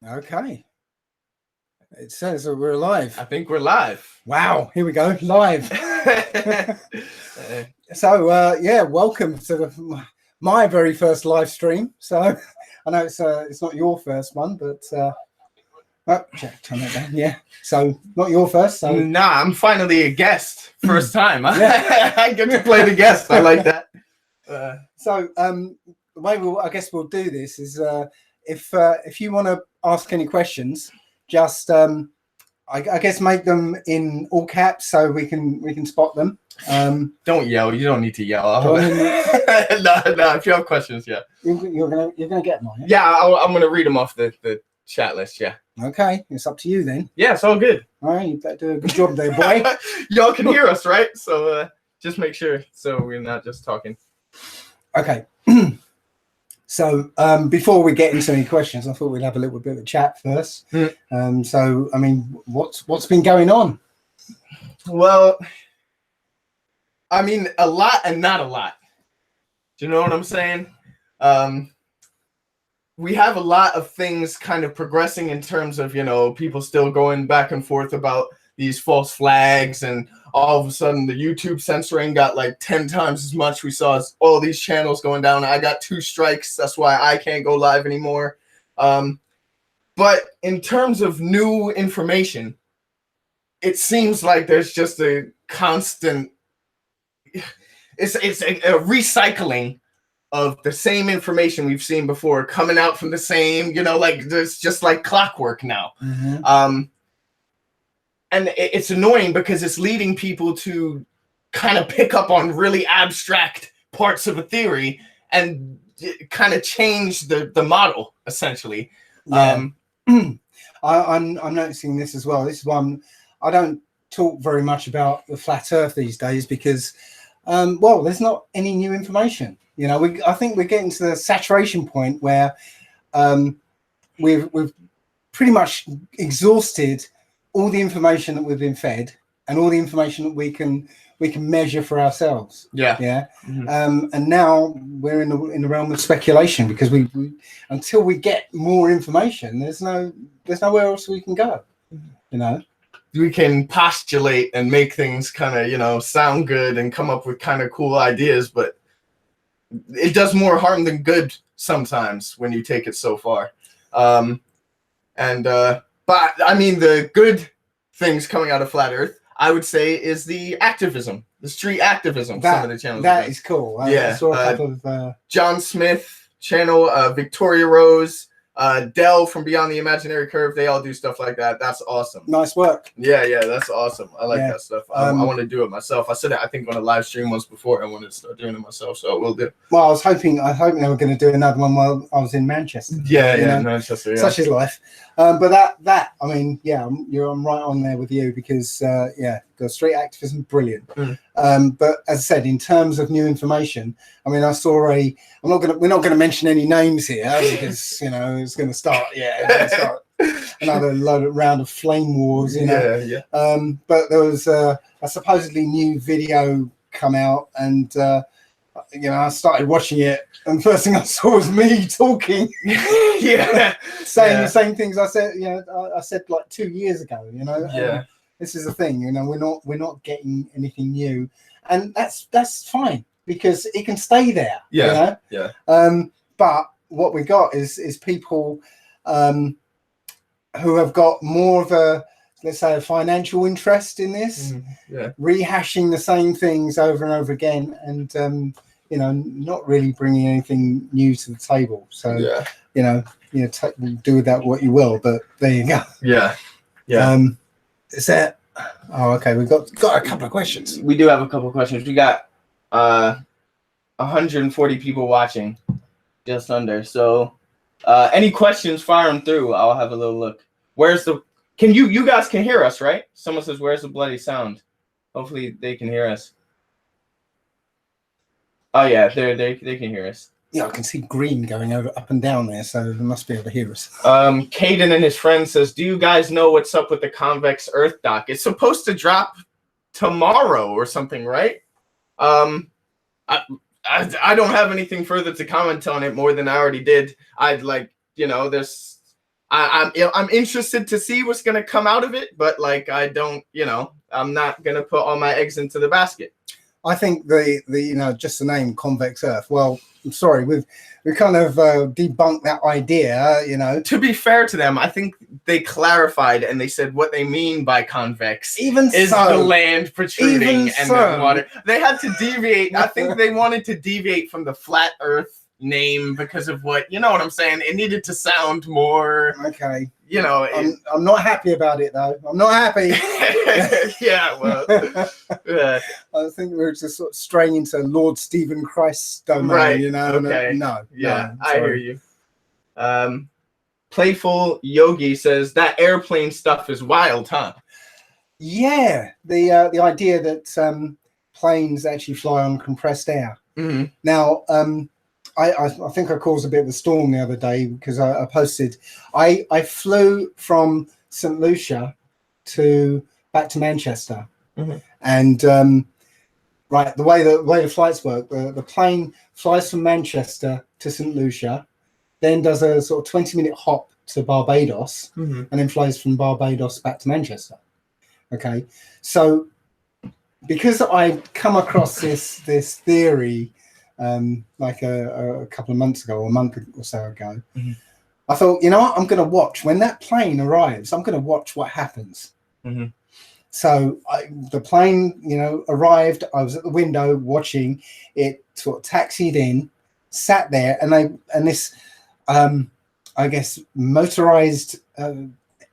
Okay. It says that we're live. I think we're live. Wow, here we go, live. So, yeah, welcome to my very first live stream. So, I know it's not your first one, but check, turn that down. Yeah, so not your first. So Nah, I'm finally a guest. First time. Yeah. I get to play the guest. I like that. So, the way I guess we'll do this is if you want to ask any questions, just I guess make them in all caps so we can spot them. Don't yell. You don't need to yell. No. If you have questions, yeah. You're gonna get mine. Yeah, I'm gonna read them off the chat list. Yeah. Okay, it's up to you then. Yeah, it's all good. All right, you better do a good job there, boy. Y'all can hear us, right? So just make sure so we're not just talking. Okay. So before we get into any questions, I thought we'd have a little bit of a chat first. So I mean, what's been going on? Well, I mean, a lot and not a lot. Do you know what I'm saying? We have a lot of things kind of progressing in terms of, people still going back and forth about these false flags, and all of a sudden the YouTube censoring got like 10 times as much. We saw all these channels going down. I got 2 strikes. That's why I can't go live anymore. But in terms of new information, it seems like there's just a constant, it's a recycling of the same information we've seen before coming out from the same, like there's just like clockwork now. Mm-hmm. And it's annoying because it's leading people to kind of pick up on really abstract parts of a theory and kind of change the model, essentially. Yeah. I'm noticing this as well. This is one I don't talk very much about the flat Earth these days because, there's not any new information. I think we're getting to the saturation point where we've pretty much exhausted all the information that we've been fed and all the information that we can measure for ourselves. Yeah. Mm-hmm. And now we're in the realm of speculation because we until we get more information, there's nowhere else we can go. We can postulate and make things kind of sound good and come up with kind of cool ideas, but it does more harm than good sometimes when you take it so far. But I mean, the good things coming out of Flat Earth, I would say, is the activism, the street activism. Some of the channels. That is cool. I saw a couple of John Smith channel, Victoria Rose, Dell from Beyond the Imaginary Curve. They all do stuff like that. That's awesome. Nice work. Yeah, that's awesome. I like that stuff. I want to do it myself. I said it, I think, on a live stream once before. I wanted to start doing it myself, so we'll do. Well, I was hoping they were going to do another one while I was in Manchester. Manchester. Yeah. Such is life. But that I mean, I'm right on there with you because the street activism, brilliant. But as I said, in terms of new information, I mean, we're not going to mention any names here because it's going to start another round of flame wars. But there was a supposedly new video come out, and I started watching it, and first thing I saw was me talking, saying the same things I said. I said like 2 years ago. This is the thing. We're not getting anything new, and that's fine because it can stay there. But what we got is people who have got more of a, let's say, a financial interest in this, rehashing the same things over and over again, and not really bringing anything new to the table. So do with that what you will. But there you go. Is that? Oh, okay. We've got a couple of questions. We do have a couple of questions. We got 140 people watching, just under. So, any questions? Fire them through. I'll have a little look. Where's the? Can you guys can hear us, right? Someone says, "Where's the bloody sound?" Hopefully, they can hear us. Oh yeah, they can hear us. Yeah, I can see green going up and down there, so they must be able to hear us. Caden and his friend says, "Do you guys know what's up with the convex Earth dock? It's supposed to drop tomorrow or something, right?" I don't have anything further to comment on it more than I already did. I'd like, there's I'm interested to see what's gonna come out of it, but like I don't, I'm not gonna put all my eggs into the basket. I think the just the name convex Earth. Well, I'm sorry, we've kind of debunked that idea. To be fair to them, I think they clarified and they said what they mean by convex is the land protruding and the water. They had to deviate. I think they wanted to deviate from the flat Earth name because of what what I'm saying. It needed to sound more okay. I'm not happy about it though. I'm not happy. Yeah, well, I think we're just sort of straying into Lord Stephen Christ's domain, right? Okay. No. I hear you. Playful Yogi says that airplane stuff is wild, huh? Yeah, the idea that planes actually fly on compressed air. Mm-hmm. Now, I think I caused a bit of a storm the other day because I posted. I flew from St. Lucia back to Manchester, and right, the way the flights work, the plane flies from Manchester to St. Lucia, then does a sort of 20-minute hop to Barbados, and then flies from Barbados back to Manchester. Okay, so because I come across this theory. Like a couple of months ago, or a month or so ago, I thought, what? I'm going to watch when that plane arrives. I'm going to watch what happens. So the plane, arrived. I was at the window watching it. Sort of taxied in, sat there, and this, I guess, motorized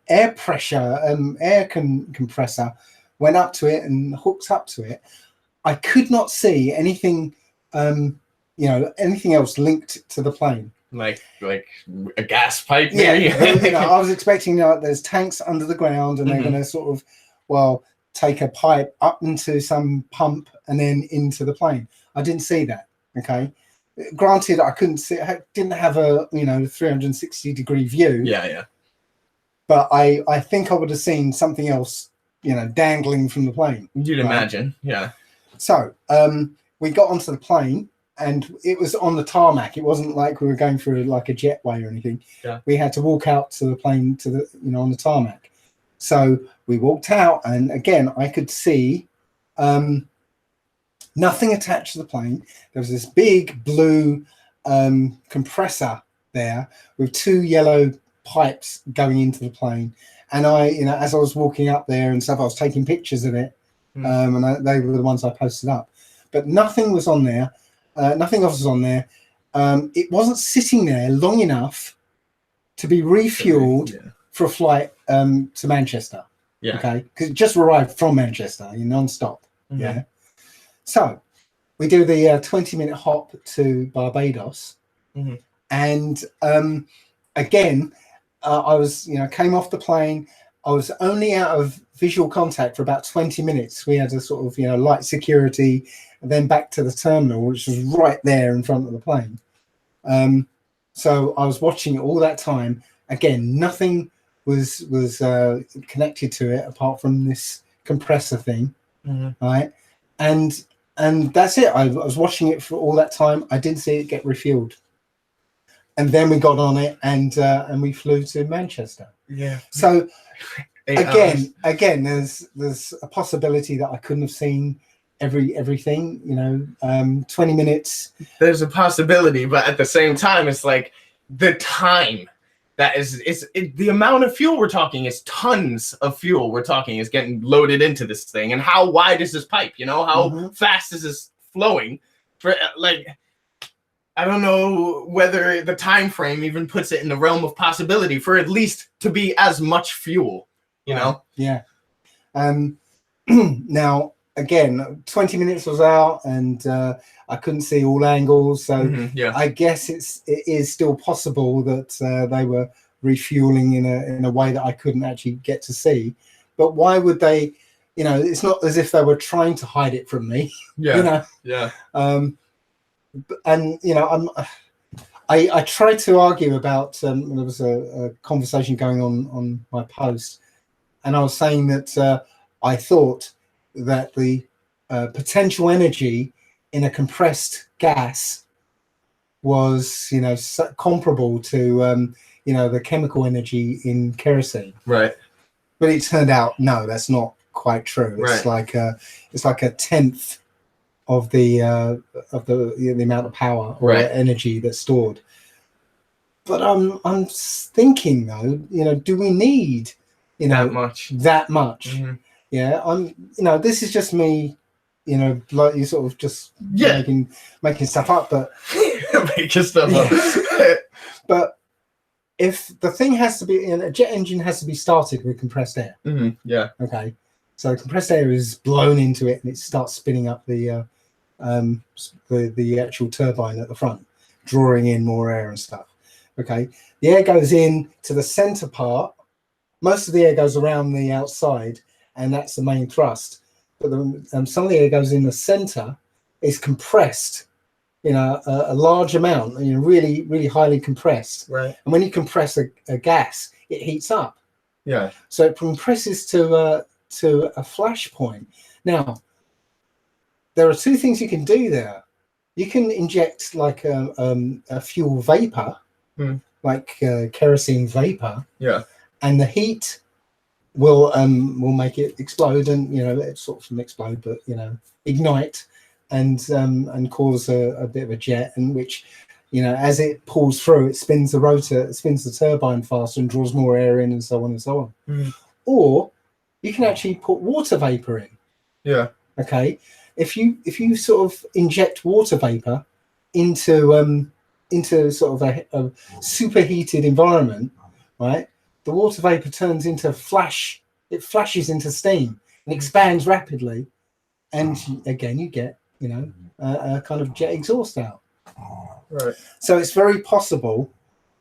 air pressure, air compressor went up to it and hooked up to it. I could not see anything. Anything else linked to the plane, like a gas pipe. I was expecting there's tanks under the ground and they're going to sort of take a pipe up into some pump and then into the plane. I didn't see that. Okay, granted, I couldn't see. I didn't have a 360-degree view. Yeah. But I think I would have seen something else, dangling from the plane. You'd imagine, yeah. So we got onto the plane and it was on the tarmac. It wasn't like we were going through like a jetway or anything. Yeah. We had to walk out to the plane on the tarmac. So we walked out and again, I could see nothing attached to the plane. There was this big blue compressor there with two yellow pipes going into the plane. And as I was walking up there and stuff, I was taking pictures of it. And they were the ones I posted up. But nothing was on there. Nothing else was on there. It wasn't sitting there long enough to be refueled for a flight to Manchester. Yeah. Okay. Because it just arrived from Manchester, non-stop. Yeah. So we do the 20-minute hop to Barbados. And again, I was, came off the plane. I was only out of visual contact for about 20 minutes. We had a sort of, light security, and then back to the terminal, which was right there in front of the plane. So I was watching it all that time. Again, nothing was connected to it apart from this compressor thing, right? And that's it. I was watching it for all that time. I didn't see it get refueled. And then we got on it and we flew to Manchester. Yeah. So again, there's a possibility that I couldn't have seen everything. 20 minutes. There's a possibility, but at the same time, it's like the time that is the amount of fuel we're talking is tons of fuel we're talking is getting loaded into this thing. And how wide is this pipe? How fast is this flowing? For I don't know whether the time frame even puts it in the realm of possibility for at least to be as much fuel, Yeah. Now, again, 20 minutes was out and I couldn't see all angles. So I guess it is still possible that they were refueling in a way that I couldn't actually get to see. But why would they, it's not as if they were trying to hide it from me. Yeah. And I tried to argue about there was a conversation going on my post, and I was saying that I thought that the potential energy in a compressed gas was, you know, comparable to, you know, the chemical energy in kerosene. Right. But it turned out, no, that's not quite true. It's like a tenth of the amount of power or energy that's stored. But I'm thinking though, you know, do we need, you know, that much? Mm-hmm. Yeah, you know, this is just me, you know, like you sort of just making stuff up, but making stuff up. But if the thing has to be, a jet engine has to be started with compressed air. Mm-hmm. Yeah. Okay. So compressed air is blown into it and it starts spinning up the actual turbine at the front, drawing in more air and stuff. Okay. The air goes in to the center part. Most of the air goes around the outside, and that's the main thrust. But some of the air goes in the center, is compressed, you know, a large amount, you know, really, really highly compressed. Right. And when you compress a gas, it heats up. Yeah. So it compresses to a flash point. Now, there are two things you can do there. You can inject like a fuel vapor, like kerosene vapor. Yeah. And the heat will make it explode, and you know, it sort of explode, but you know, ignite and cause a bit of a jet, and which, you know, as it pulls through, it spins the rotor, it spins the turbine faster and draws more air in, and so on and so on. Mm. Or you can actually put water vapor in. Yeah. Okay. If you sort of inject water vapor into sort of a superheated environment, right? The water vapor turns into flash. It flashes into steam and expands rapidly, and again you get, you know, a kind of jet exhaust out. Right. So it's very possible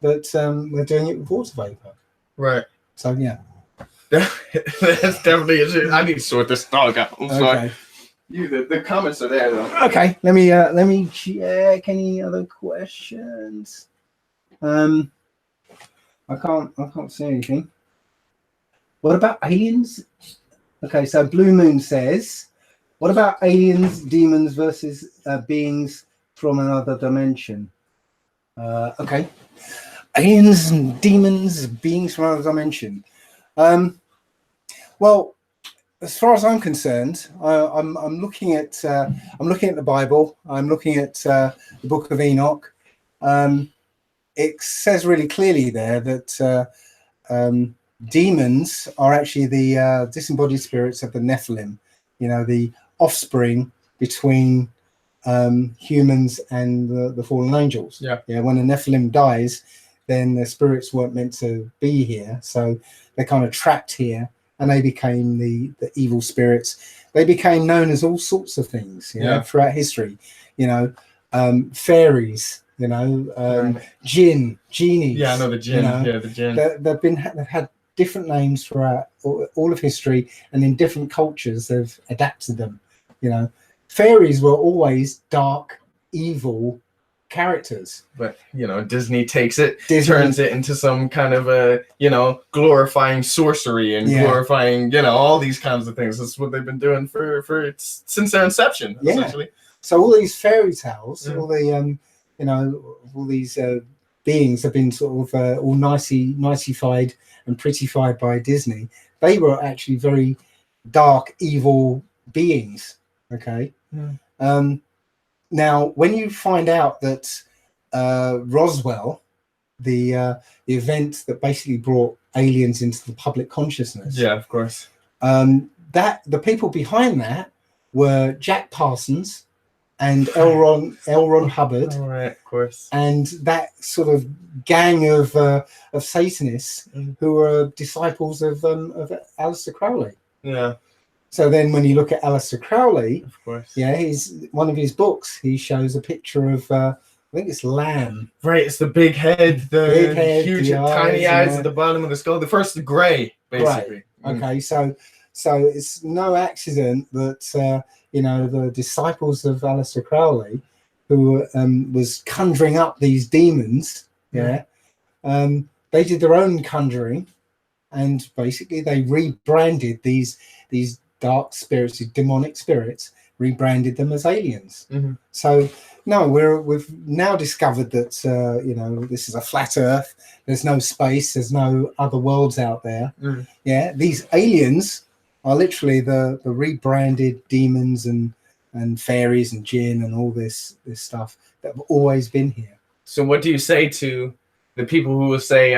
that we're doing it with water vapor. Right. So yeah. That's definitely it. I need to sort this dog out. I'm sorry. Okay. The comments are there though. Okay. Let me check any other questions. I can't see anything. What about aliens? Okay, so Blue Moon says, what about aliens, demons versus beings from another dimension? Okay. Aliens and demons, beings from another dimension. Well, as far as I'm concerned, I'm looking at the Bible. I'm looking at the Book of Enoch. It says really clearly there that demons are actually the disembodied spirits of the Nephilim. You know, the offspring between humans and the fallen angels. Yeah. Yeah. When the Nephilim dies, then the spirits weren't meant to be here, so they're kind of trapped here. And they became the evil spirits. They became known as all sorts of things, you know, throughout history. You know, fairies, you know, genies. Yeah, I know the jinn. You know, yeah, the jinn. They've had different names throughout all of history, and in different cultures, they've adapted them. You know, fairies were always dark, evil characters, but you know, Disney takes it, turns it into some kind of a, you know, glorifying sorcery and glorifying, you know, all these kinds of things. That's what they've been doing since their inception, essentially. So all these fairy tales, all the you know, all these beings have been sort of all niceified and prettified by Disney. They were actually very dark, evil beings. Okay. Now, when you find out that Roswell, the event that basically brought aliens into the public consciousness, of course, that the people behind that were Jack Parsons and L. Ron Hubbard, right, of course, and that sort of gang of Satanists who were disciples of Aleister Crowley. Yeah. So then when you look at Aleister Crowley, of course, he's one of his books, he shows a picture of I think it's lamb. Right, it's the big head, huge tiny eyes at the bottom of the skull. The first gray, basically. Right. Okay, so it's no accident that you know, the disciples of Aleister Crowley, who was conjuring up these demons, they did their own conjuring, and basically they rebranded these dark spirits, these demonic spirits. rebranded them as aliens. Mm-hmm. So no, we've now discovered that this is a flat Earth. There's no space. There's no other worlds out there. Mm. Yeah, these aliens are literally the rebranded demons and fairies and jinn and all this stuff that have always been here. So what do you say to the people who will say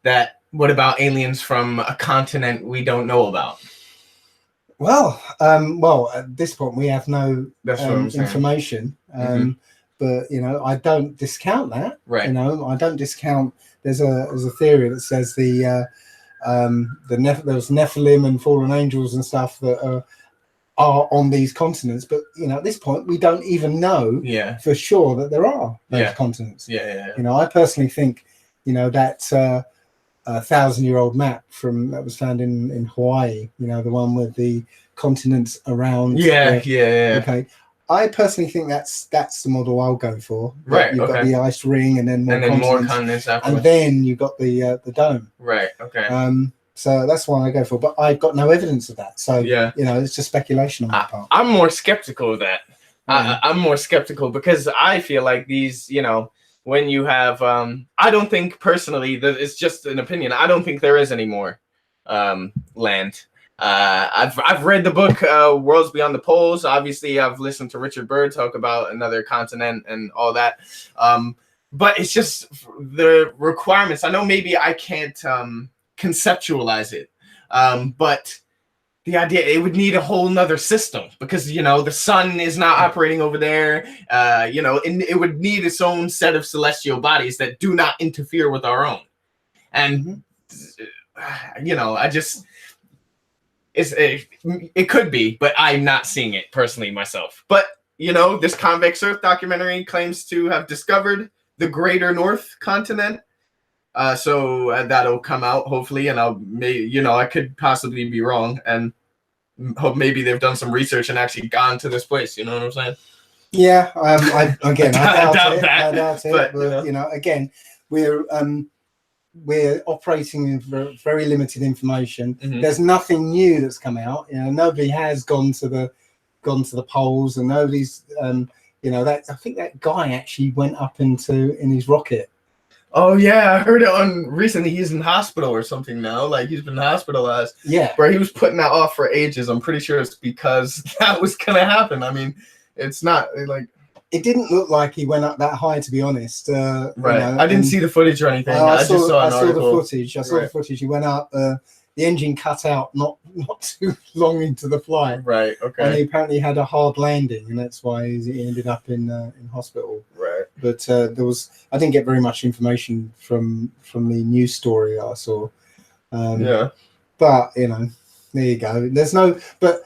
that what about aliens from a continent we don't know about? Well, at this point we have no information, but I don't discount that. Right. I don't discount. There's a theory that says there's Nephilim and fallen angels and stuff that are on these continents, but at this point we don't even know for sure that there are those continents. I personally think that 1,000-year-old map that was found in Hawaii, the one with the continents around. Okay, I personally think that's the model I'll go for. Right. You've got the ice ring and then more continents afterwards. and then you've got the dome. Right. Okay. So that's why I go for, but I've got no evidence of that. So it's just speculation on my part. I'm more skeptical of that. I'm more skeptical because I feel like these, when you have, I don't think personally that it's just an opinion. I don't think there is any more land. I've read the book Worlds Beyond the Poles. Obviously, I've listened to Richard Byrd talk about another continent and all that. But it's just the requirements. I know maybe I can't conceptualize it, but the idea it would need a whole nother system because the sun is not operating over there. And it would need its own set of celestial bodies that do not interfere with our own. And I just it could be, but I'm not seeing it personally myself. But this Convex Earth documentary claims to have discovered the Greater North continent. So that'll come out hopefully, and I could possibly be wrong, and hope maybe they've done some research and actually gone to this place. You know what I'm saying? Yeah. I doubt it. But again, we're operating with very limited information. Mm-hmm. There's nothing new that's come out. Nobody has gone to the poles, and nobody's. I think that guy actually went up in his rocket. Oh yeah, I heard it on recently. He's in hospital or something now. Like he's been hospitalized. Yeah, where he was putting that off for ages. I'm pretty sure it's because that was gonna happen. I mean, it's not like it didn't look like he went up that high, to be honest. Right. I didn't see the footage or anything. I just saw an article. The footage. I saw the footage. He went up. The engine cut out not too long into the flight. Right. Okay. And he apparently had a hard landing, and that's why he ended up in hospital. Right. But I didn't get very much information from the news story that I saw. But there you go. But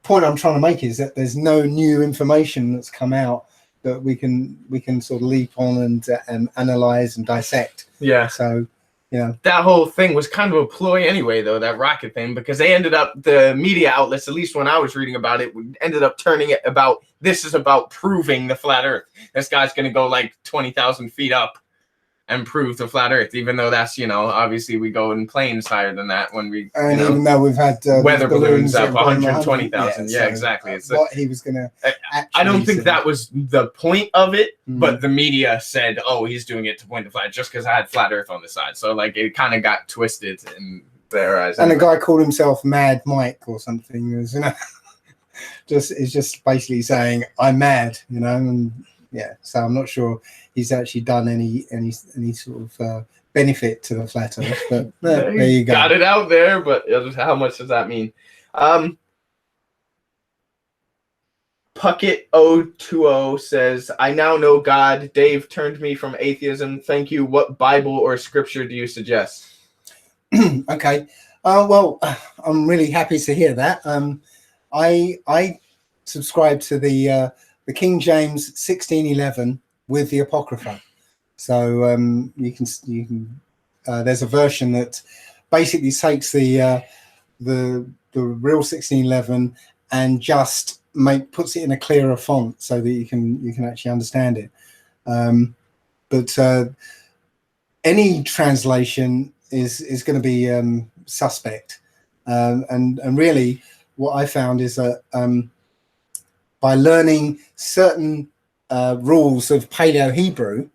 point I'm trying to make is that there's no new information that's come out that we can sort of leap on and analyze and dissect. Yeah. So. That whole thing was kind of a ploy anyway, though, that rocket thing, because they ended up, the media outlets, at least when I was reading about it, ended up turning it about, this is about proving the flat Earth. This guy's going to go like 20,000 feet up and prove the flat Earth, even though that's, obviously we go in planes higher than that when we, and even though we've had weather balloons up 120,000. Yeah, exactly. It's what he was going to. I don't think that was the point of it, but the media said, "Oh, he's doing it to point the flat," just because I had flat Earth on the side. So like it kind of got twisted in their eyes. And a guy called himself Mad Mike or something. Is just basically saying I'm mad, and. Yeah, so I'm not sure he's actually done any sort of benefit to the flat Earth, but there you go. Got it out there, but how much does that mean? Puckett020 says, I now know God. Dave turned me from atheism. Thank you. What Bible or scripture do you suggest? Okay. Well, I'm really happy to hear that. I subscribe to the King James 1611 with the Apocrypha. So you can there's a version that basically takes the real 1611 and just puts it in a clearer font so that you can actually understand it. But any translation is going to be suspect. And really what I found is that by learning certain rules of Paleo Hebrew,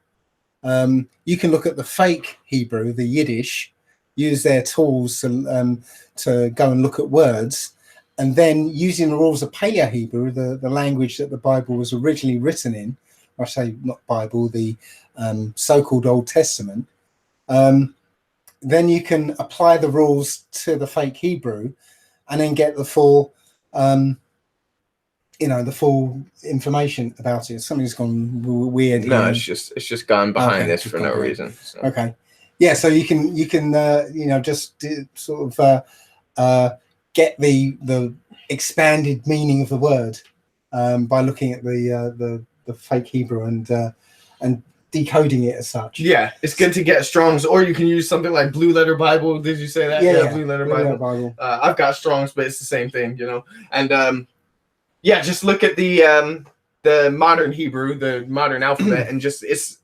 you can look at the fake Hebrew, the Yiddish, use their tools to go and look at words, and then using the rules of Paleo Hebrew, the language that the Bible was originally written in, or I say not Bible, the so-called Old Testament, then you can apply the rules to the fake Hebrew and then get the full, the full information about it. Something's gone weird No, here. it's just gone behind this for no reason. So. Okay. Yeah, so you can just sort of get the expanded meaning of the word by looking at the fake Hebrew and decoding it as such. Yeah, it's good to get Strong's, or you can use something like Blue Letter Bible. Did you say that? Yeah, Blue Letter Bible. I've got Strong's, but it's the same thing, And just look at the modern Hebrew, the modern alphabet, and just it's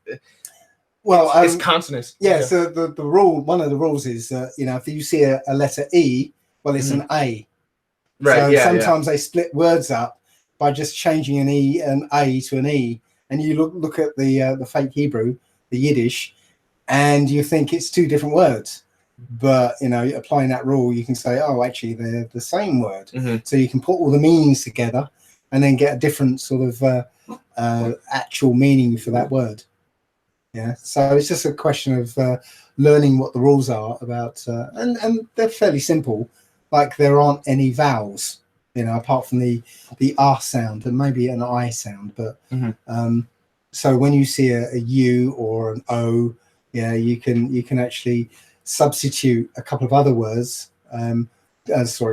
consonants. Yeah, so the rule, one of the rules is if you see a letter E, well, it's an A. Right. So sometimes they split words up by just changing an A to an E, and you look at the fake Hebrew, the Yiddish, and you think it's two different words. But applying that rule, you can say, oh, actually they're the same word. So you can put all the meanings together and then get a different sort of actual meaning for that word. Yeah, so it's just a question of learning what the rules are about, and they're fairly simple. Like there aren't any vowels, apart from the R sound and maybe an I sound. But so when you see a U or an O, you can actually substitute a couple of other words, a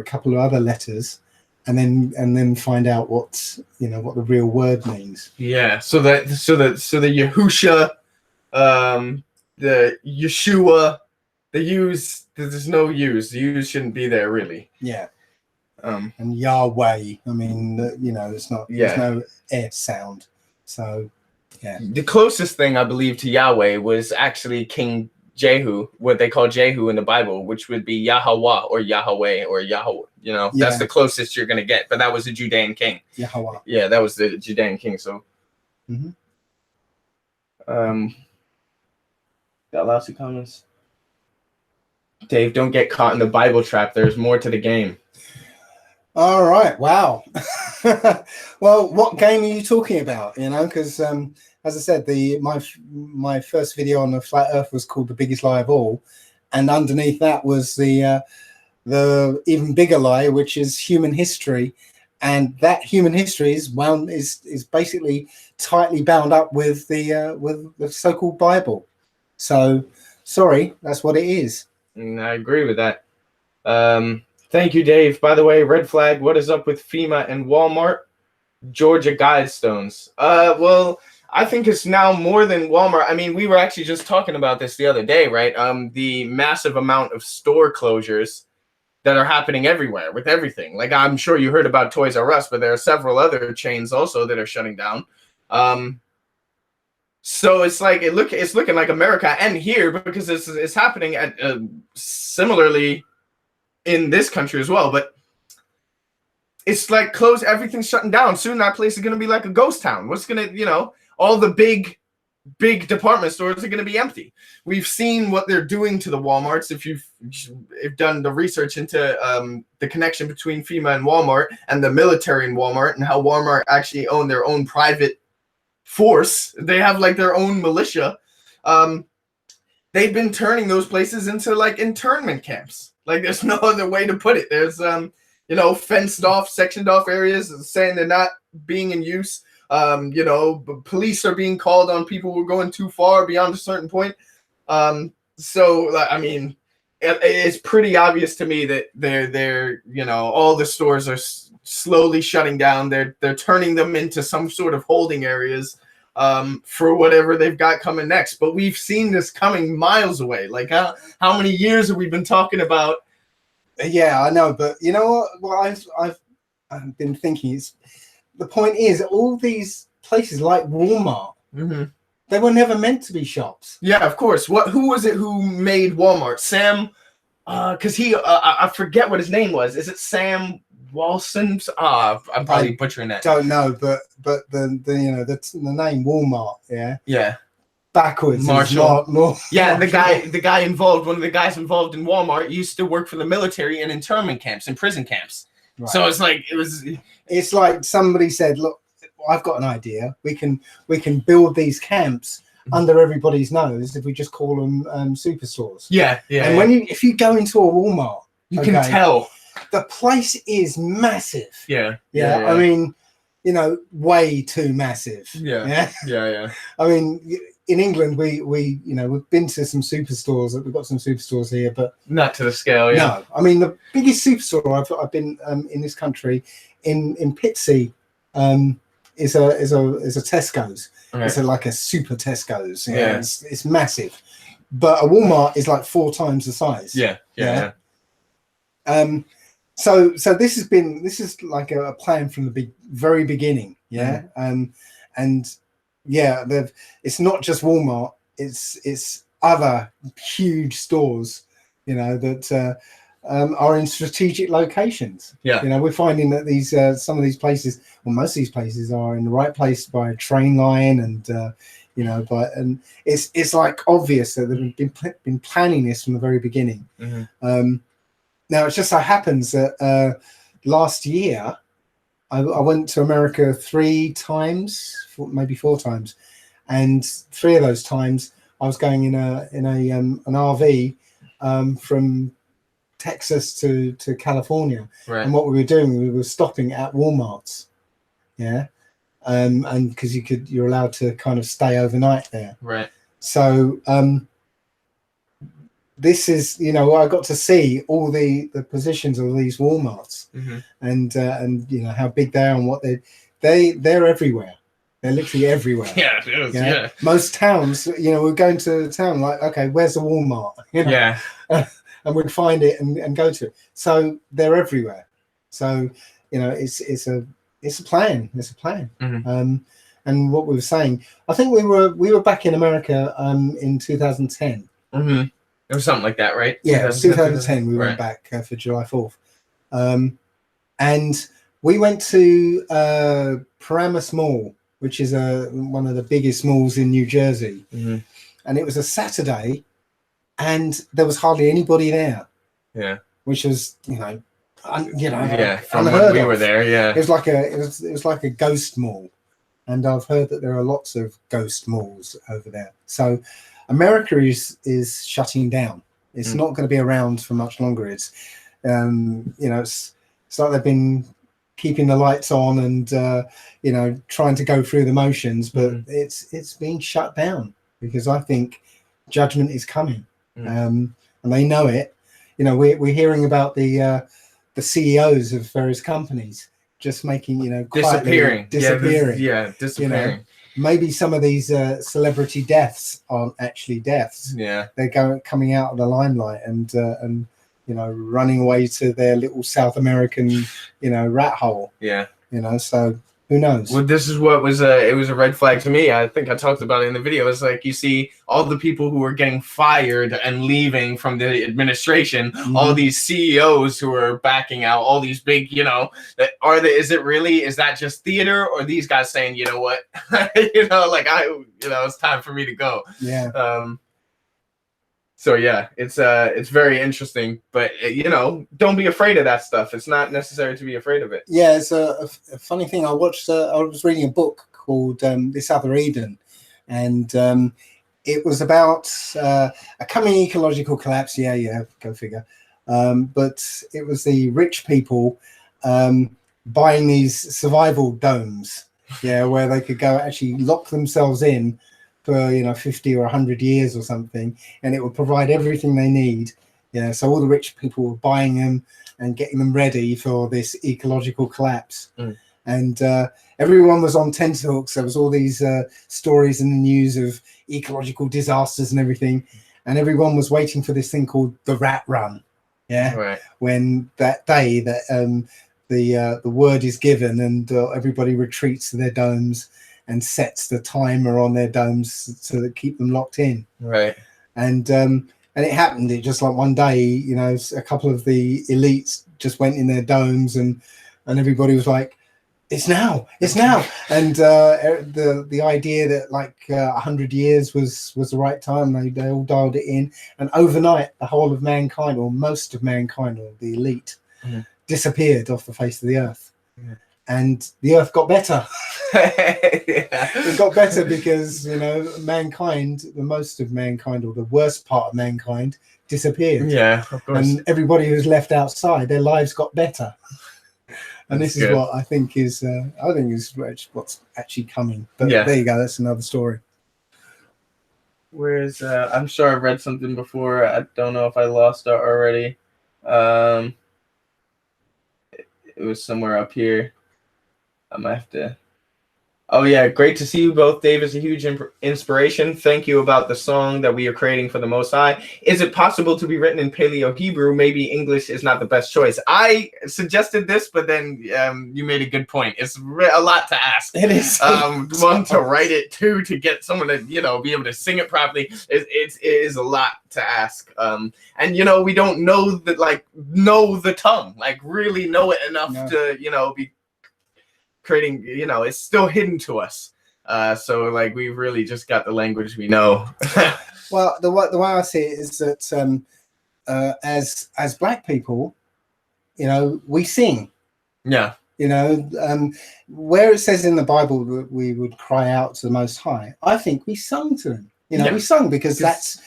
couple of other letters, and then find out what the real word means. Yeah. So the Yahusha, the Yeshua, the U's, there's no U's. The U's shouldn't be there really. Yeah. And Yahweh, I mean, it's not. There's no S sound. So, yeah. The closest thing I believe to Yahweh was actually King Jehu, what they call Jehu in the Bible, which would be Yahweh or Yahweh or Yahweh. That's the closest you're gonna get. But that was a Judean king. Yahweh. Yeah, that was the Judean king. So. Got lots of comments. Dave, don't get caught in the Bible trap. There's more to the game. All right. Wow. Well, what game are you talking about? Because as I said, my first video on the flat Earth was called "The Biggest Lie of All," and underneath that was the even bigger lie, which is human history, and that human history is basically tightly bound up with the so-called Bible. So, sorry, that's what it is. I agree with that. Thank you, Dave. By the way, red flag, what is up with FEMA and Walmart? Georgia Guidestones. Well, I think it's now more than Walmart. I mean, we were actually just talking about this the other day, right? The massive amount of store closures that are happening everywhere with everything. Like, I'm sure you heard about Toys R Us, but there are several other chains also that are shutting down. So it's like it's looking like America and here, because it's happening at similarly in this country as well. But it's like everything's shutting down. Soon that place is going to be like a ghost town. What's going to, all the big department stores are going to be empty. We've seen what they're doing to the Walmarts. If you've done the research into the connection between FEMA and Walmart and the military in Walmart, and how Walmart actually own their own private force, they have like their own militia. They've been turning those places into like internment camps. Like, there's no other way to put it. There's fenced off, sectioned off areas saying they're not being in use. Police are being called on people who are going too far beyond a certain point. So I mean, it's pretty obvious to me that they're all the stores are slowly shutting down. They're turning them into some sort of holding areas for whatever they've got coming next. But we've seen this coming miles away. Like, how many years have we been talking about? Yeah, I know, but you know what I've been thinking is, the point is, all these places like Walmart, they were never meant to be shops. Yeah, of course. Who was it who made Walmart? Sam, because I forget what his name was. Is it Sam Walsons. I'm probably butchering that. Don't know, but the you know the name Walmart, Yeah. Backwards. Marshall. Yeah, Marshall. the guy involved, one of the guys involved in Walmart used to work for the military in internment camps and prison camps. Right. So it's like it's like somebody said, look, I've got an idea. We can build these camps under everybody's nose if we just call them superstores. Yeah. And if you go into a Walmart, you can tell the place is massive. Yeah. I mean, you know, way too massive. Yeah. I mean, in England, we you know, we've been to some superstores. We've got some superstores here, but not to the scale. Yeah. No, I mean the biggest superstore I've been in this country in Pitsea is a Tesco's. Right. It's like a super Tesco's. Yeah. It's massive, but a Walmart is like 4 times the size. Yeah. So this is like a plan from the very beginning. Yeah. And yeah, it's not just Walmart. It's other huge stores, you know, that are in strategic locations. Yeah. You know, we're finding that these some of these places, well, most of these places are in the right place by a train line, and you know, and it's like obvious that they've been planning this from the very beginning. Mm-hmm. Now it just so happens that last year I went to America 3 times, maybe 4 times, and 3 of those times I was going in an RV from Texas to California. Right. And what we were doing, we were stopping at Walmarts, and because you're allowed to kind of stay overnight there. Right. So this is, you know, I got to see all the positions of these Walmarts. Mm-hmm. and you know how big they are and what they're everywhere. They're literally everywhere. Yeah, it is. Yeah. Most towns, you know, we're going to the town like, okay, where's the Walmart? You know? Yeah. And we'd find it and go to it. So they're everywhere. So, you know, it's a plan. It's a plan. Mm-hmm. And what we were saying, I think we were back in America in 2010. Mm-hmm. It was something like that, right? Yeah, 2010 we went back for July 4th. And we went to Paramus Mall, which is one of the biggest malls in New Jersey. Mm-hmm. And it was a Saturday, and there was hardly anybody there. Yeah. Which was, you know, from when we were there, yeah. It was like a ghost mall. And I've heard that there are lots of ghost malls over there. So America is shutting down. It's not going to be around for much longer. It's you know, it's like they've been keeping the lights on and you know, trying to go through the motions, but it's being shut down because I think judgment is coming. And they know it. You know, we're hearing about the CEOs of various companies just making, you know, disappearing. Disappearing. Disappearing. You know, maybe some of these celebrity deaths aren't actually deaths. Yeah, they're coming out of the limelight and you know, running away to their little South American, you know, rat hole. Yeah, you know, so who knows? Well, this is what was it was a red flag to me. I think I talked about it in the video. It's like you see all the people who are getting fired and leaving from the administration, all these CEOs who are backing out, all these big, you know, is that just theater, or these guys saying, you know what, you know, like it's time for me to go. Yeah. So yeah, it's very interesting, but you know, don't be afraid of that stuff. It's not necessary to be afraid of it. Yeah, it's a funny thing. I was reading a book called This Other Eden, and it was about a coming ecological collapse. Yeah, go figure. But it was the rich people buying these survival domes, where they could go actually lock themselves in for 50 or 100 years or something, and it would provide everything they need. So all the rich people were buying them and getting them ready for this ecological collapse. And everyone was on tenterhooks. There was all these stories in the news of ecological disasters and everything, and everyone was waiting for this thing called the rat run. Right. When that day that the word is given and everybody retreats to their domes and sets the timer on their domes to keep them locked in. Right. And And it happened. It just like one day, you know, a couple of the elites just went in their domes, and everybody was like, "It's now, it's now!" And the idea that like 100 years was the right time, they all dialed it in, and overnight, the whole of mankind, or most of mankind, or the elite, disappeared off the face of the earth. And the earth got better. It got better because, you know, mankind, the most of mankind, or the worst part of mankind, disappeared. Yeah, of course. And everybody who's left outside, their lives got better. And this is what I think is what's actually coming. But there you go. That's another story. Where's I'm sure I've read something before. I don't know if I lost it already. It was somewhere up here. I might have to. Oh yeah, great to see you both. Dave is a huge inspiration. Thank you about the song that we are creating for the Most High. Is it possible to be written in Paleo Hebrew? Maybe English is not the best choice. I suggested this, but then you made a good point. It's a lot to ask. It is. One, to write it, two, to get someone to be able to sing it properly. It is a lot to ask. And we don't know the tongue, like really know it enough to be creating, it's still hidden to us. So like we've really just got the language we know. Well, the way I see it is that as Black people, we sing. Yeah. Where it says in the Bible that we would cry out to the Most High, I think we sung to him. We sung because that's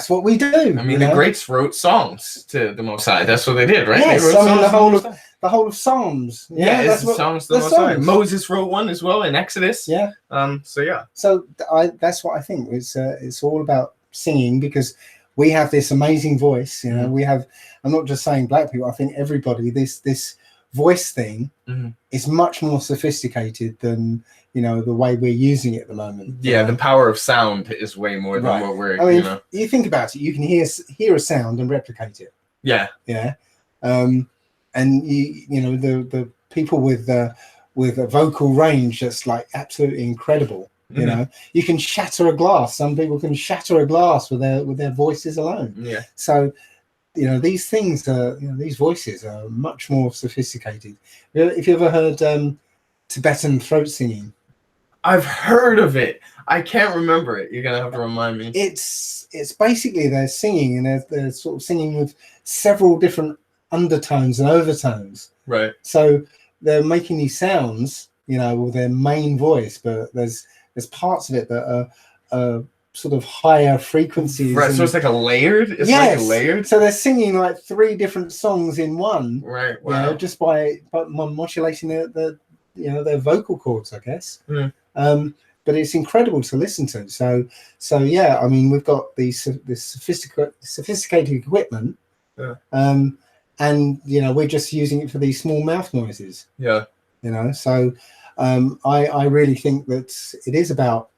what we do. I mean, the greats wrote songs to the Most High. That's what they did, right? Yes, they wrote the whole of Psalms. Yeah, that's what songs to the Most High. Moses wrote one as well in Exodus. Yeah. So that's what I think. It's all about singing, because we have this amazing voice. We have. I'm not just saying Black people. I think everybody. This voice thing is much more sophisticated than the way we're using it at the moment. Yeah, the power of sound is way more than what we're. I mean, you think about it. You can hear a sound and replicate it. Yeah. Yeah. And the people with a vocal range that's like absolutely incredible. You can shatter a glass. Some people can shatter a glass with their voices alone. Yeah. So these things are these voices are much more sophisticated. If you ever heard Tibetan throat singing? I've heard of it. I can't remember it. You're gonna have to remind me. It's basically they're singing, and they're sort of singing with several different undertones and overtones. Right. So they're making these sounds, with their main voice, but there's parts of it that are sort of higher frequencies. Right. So it's like a layered. It's like a layered. So they're singing like 3 different songs in one. Right. Wow. Just by modulating their vocal cords, I guess. But it's incredible to listen to. So yeah, I mean, we've got this sophisticated equipment. Yeah. And we're just using it for these small mouth noises. Yeah. So I really think that it is about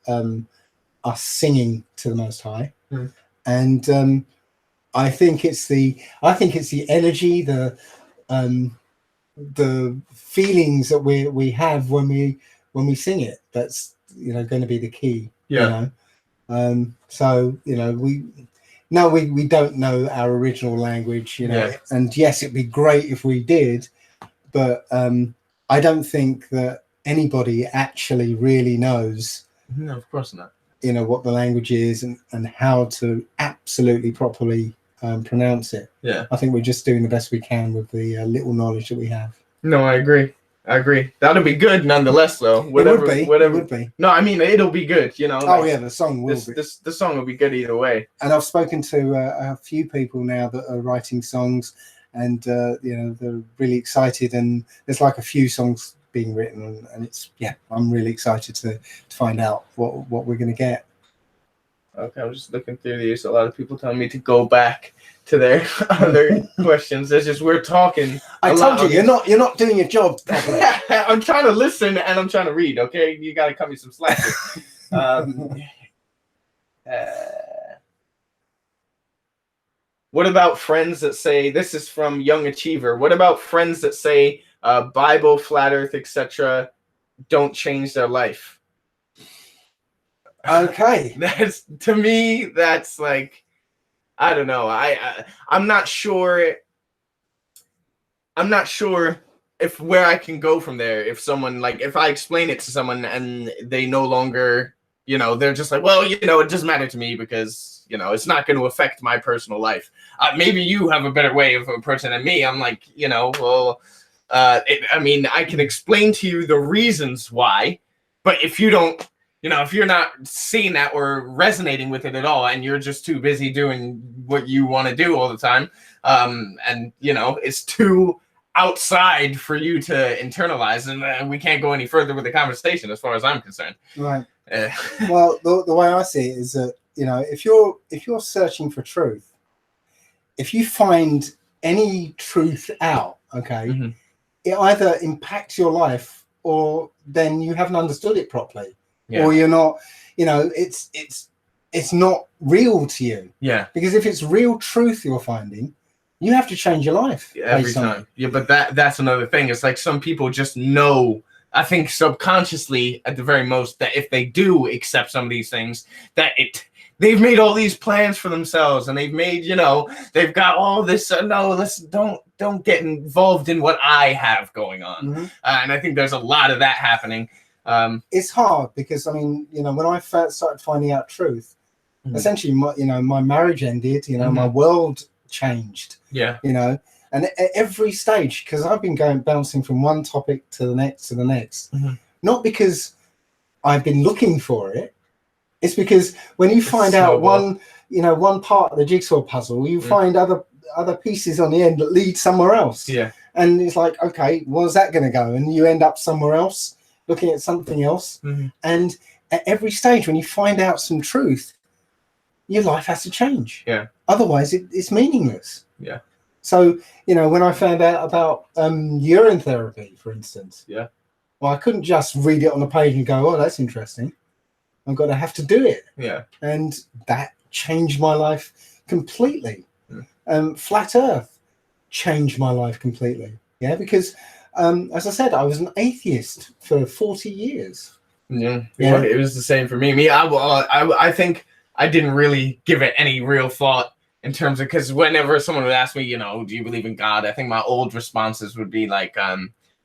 us singing to the Most High. And I think it's the energy, the feelings that we have when we sing it, that's going to be the key. So we don't know our original language, and yes, it'd be great if we did, but I don't think that anybody actually really knows. No, of course not. What the language is and how to absolutely properly pronounce it. Yeah. I think we're just doing the best we can with the little knowledge that we have. No, I agree. That'll be good nonetheless, though. Whatever. It would be. No, I mean, it'll be good, Oh, yeah, the song will be. The song will be good either way. And I've spoken to a few people now that are writing songs, and, they're really excited. And there's like a few songs being written, and it's, I'm really excited to find out what we're going to get. Okay, I'm just looking through these. A lot of people telling me to go back to their other questions. It's just we're talking. I told you, you're not doing your job properly. I'm trying to listen and I'm trying to read. Okay, you got to cut me some slack. What about friends that say, this is from Young Achiever, what about friends that say Bible, flat earth, etc. don't change their life? Okay. To me, that's like, I don't know. I'm not sure. I'm not sure if where I can go from there. If someone like if I explain it to someone and they no longer, they're just like, well, it doesn't matter to me because it's not going to affect my personal life. Maybe you have a better way of approaching than me. I'm like, well, I can explain to you the reasons why, but if you don't. If you're not seeing that or resonating with it at all, and you're just too busy doing what you want to do all the time, and it's too outside for you to internalize, and we can't go any further with the conversation, as far as I'm concerned. Right. Well, the way I see it is that if you're searching for truth, if you find any truth out, okay, mm-hmm. it either impacts your life or then you haven't understood it properly. Yeah. Or you're not, it's not real to you. Yeah. Because if it's real truth you're finding, you have to change your life every time. Yeah, but that's another thing. It's like some people just know, I think subconsciously at the very most, that if they do accept some of these things, that they've made all these plans for themselves, and they've made, they've got all this. No, don't get involved in what I have going on. Mm-hmm. And I think there's a lot of that happening. It's hard because when I first started finding out truth, mm-hmm. essentially my marriage ended, mm-hmm. my world changed. Yeah. And at every stage, because I've been bouncing from one topic to the next, mm-hmm. not because I've been looking for it. It's because when you find out one part of the jigsaw puzzle, you find other pieces on the end that lead somewhere else. Yeah. And it's like, okay, where's that going to go? And you end up somewhere else, looking at something else. Mm-hmm. And at every stage, when you find out some truth, your life has to change. Yeah. Otherwise, it's meaningless. Yeah. So, when I found out about urine therapy, for instance, yeah. Well, I couldn't just read it on the page and go, oh, that's interesting. I'm going to have to do it. Yeah. And that changed my life completely. Mm. Flat Earth changed my life completely. Yeah, because as I said, I was an atheist for 40 years. Yeah, it was the same for me. I think I didn't really give it any real thought in terms of, because whenever someone would ask me, do you believe in God? I think my old responses would be like,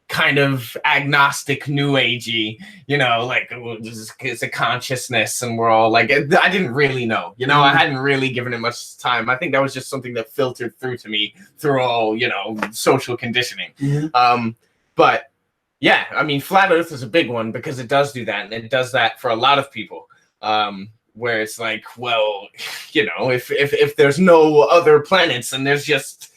kind of agnostic, new agey, like it's a consciousness, and we're all like, I didn't really know, mm-hmm. I hadn't really given it much time. I think that was just something that filtered through to me through all, social conditioning. Mm-hmm. But yeah, Flat Earth is a big one because it does do that, and it does that for a lot of people. Where it's like, well, if there's no other planets and there's just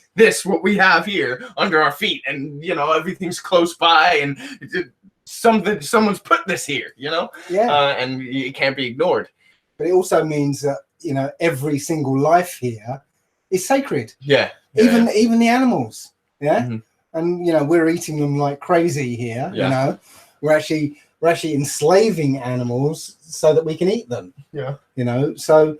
what we have here under our feet, and everything's close by, and someone's put this here, yeah, and it can't be ignored. But it also means that every single life here is sacred. Yeah, even the animals. Yeah, mm-hmm. And we're eating them like crazy here. Yeah. We're actually enslaving animals so that we can eat them. Yeah. So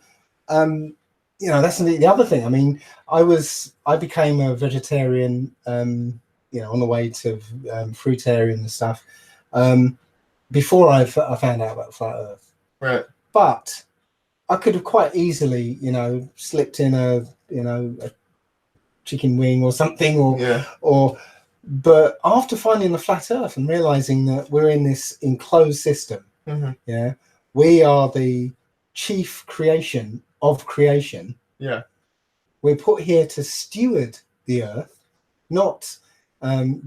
that's the other thing. I became a vegetarian, on the way to fruitarian and stuff, before I found out about Flat Earth. Right. But I could have quite easily, slipped in a chicken wing or something, but after finding the Flat Earth and realizing that we're in this enclosed system, mm-hmm. yeah, we are the chief creation of creation. Yeah. We're put here to steward the earth, not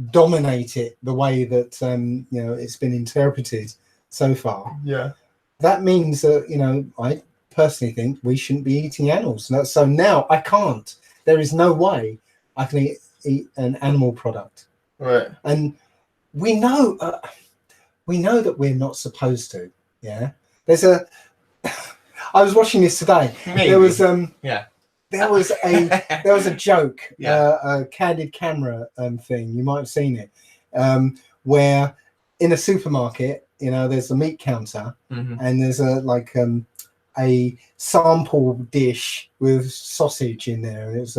dominate it the way that it's been interpreted so far. Yeah. That means that I personally think we shouldn't be eating animals. So now I can't. There is no way I can eat an animal product. Right. And we know that we're not supposed to. Yeah. I was watching this today. Maybe. There was There was a joke, a candid camera thing. You might have seen it, where in a supermarket, there's a meat counter, mm-hmm. and there's a sample dish with sausage in there, and it's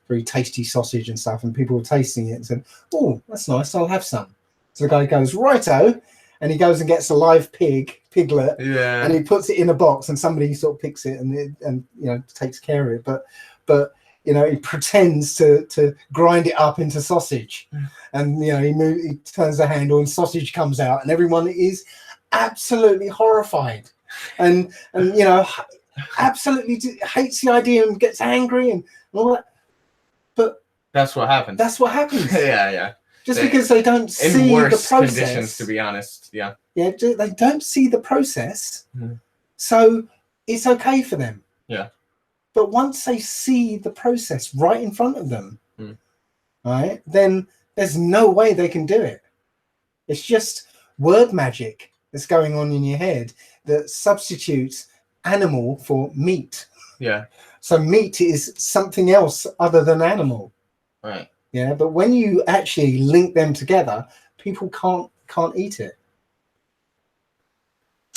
very tasty sausage and stuff, and people were tasting it and said, "Oh, that's nice. I'll have some." So the guy goes, "Righto," and he goes and gets a live piglet, Yeah. and he puts it in a box, and somebody sort of picks it and takes care of it. But he pretends to grind it up into sausage, and he turns the handle and sausage comes out, and everyone is absolutely horrified, and absolutely hates the idea and gets angry and all that. But that's what happens. Yeah. Just because they don't see in worse the process, conditions, to be honest. Yeah, they don't see the process, so it's okay for them. Yeah. But once they see the process right in front of them, right, then there's no way they can do it. It's just word magic that's going on in your head that substitutes animal for meat. Yeah. So meat is something else other than animal. Right. Yeah, but when you actually link them together, people can't eat it.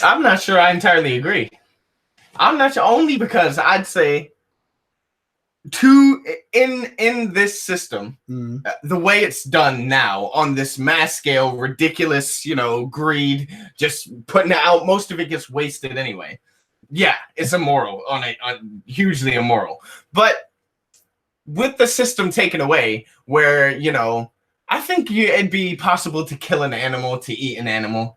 I'm not sure I entirely agree. I'm not sure, only because I'd say in this system, the way it's done now on this mass scale, ridiculous, greed, just putting it out, most of it gets wasted anyway. Yeah, it's immoral, on hugely immoral. But with the system taken away, where I think it'd be possible to kill an animal to eat an animal.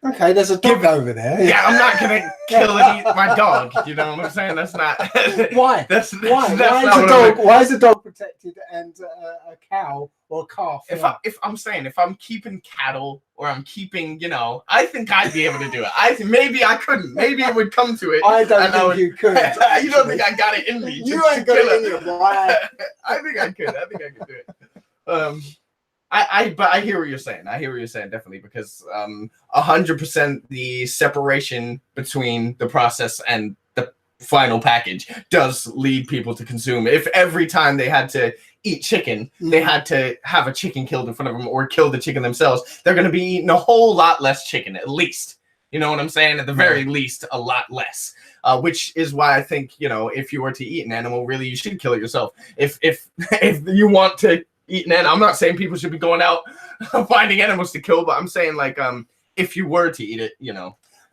Okay, there's a dog over there. Yeah, I'm not gonna kill and eat my dog. You know what I'm saying? That's not. Why? Why is a dog protected and a cow or a calf? If I'm keeping cattle or I'm keeping, I think I'd be able to do it. Maybe I couldn't. Maybe it would come to it. I don't think you could. You don't think I got it in me? You ain't got it in you, boy. I think I could. I think I could do it. But I hear what you're saying. Definitely, because 100% the separation between the process and the final package does lead people to consume. If every time they had to eat chicken, they had to have a chicken killed in front of them or kill the chicken themselves, they're going to be eating a whole lot less chicken, at least. You know what I'm saying? At the very least, a lot less. Which is why I think, if you were to eat an animal, really, you should kill it yourself. If you want to eat an animal, I'm not saying people should be going out finding animals to kill, but I'm saying if you were to eat it,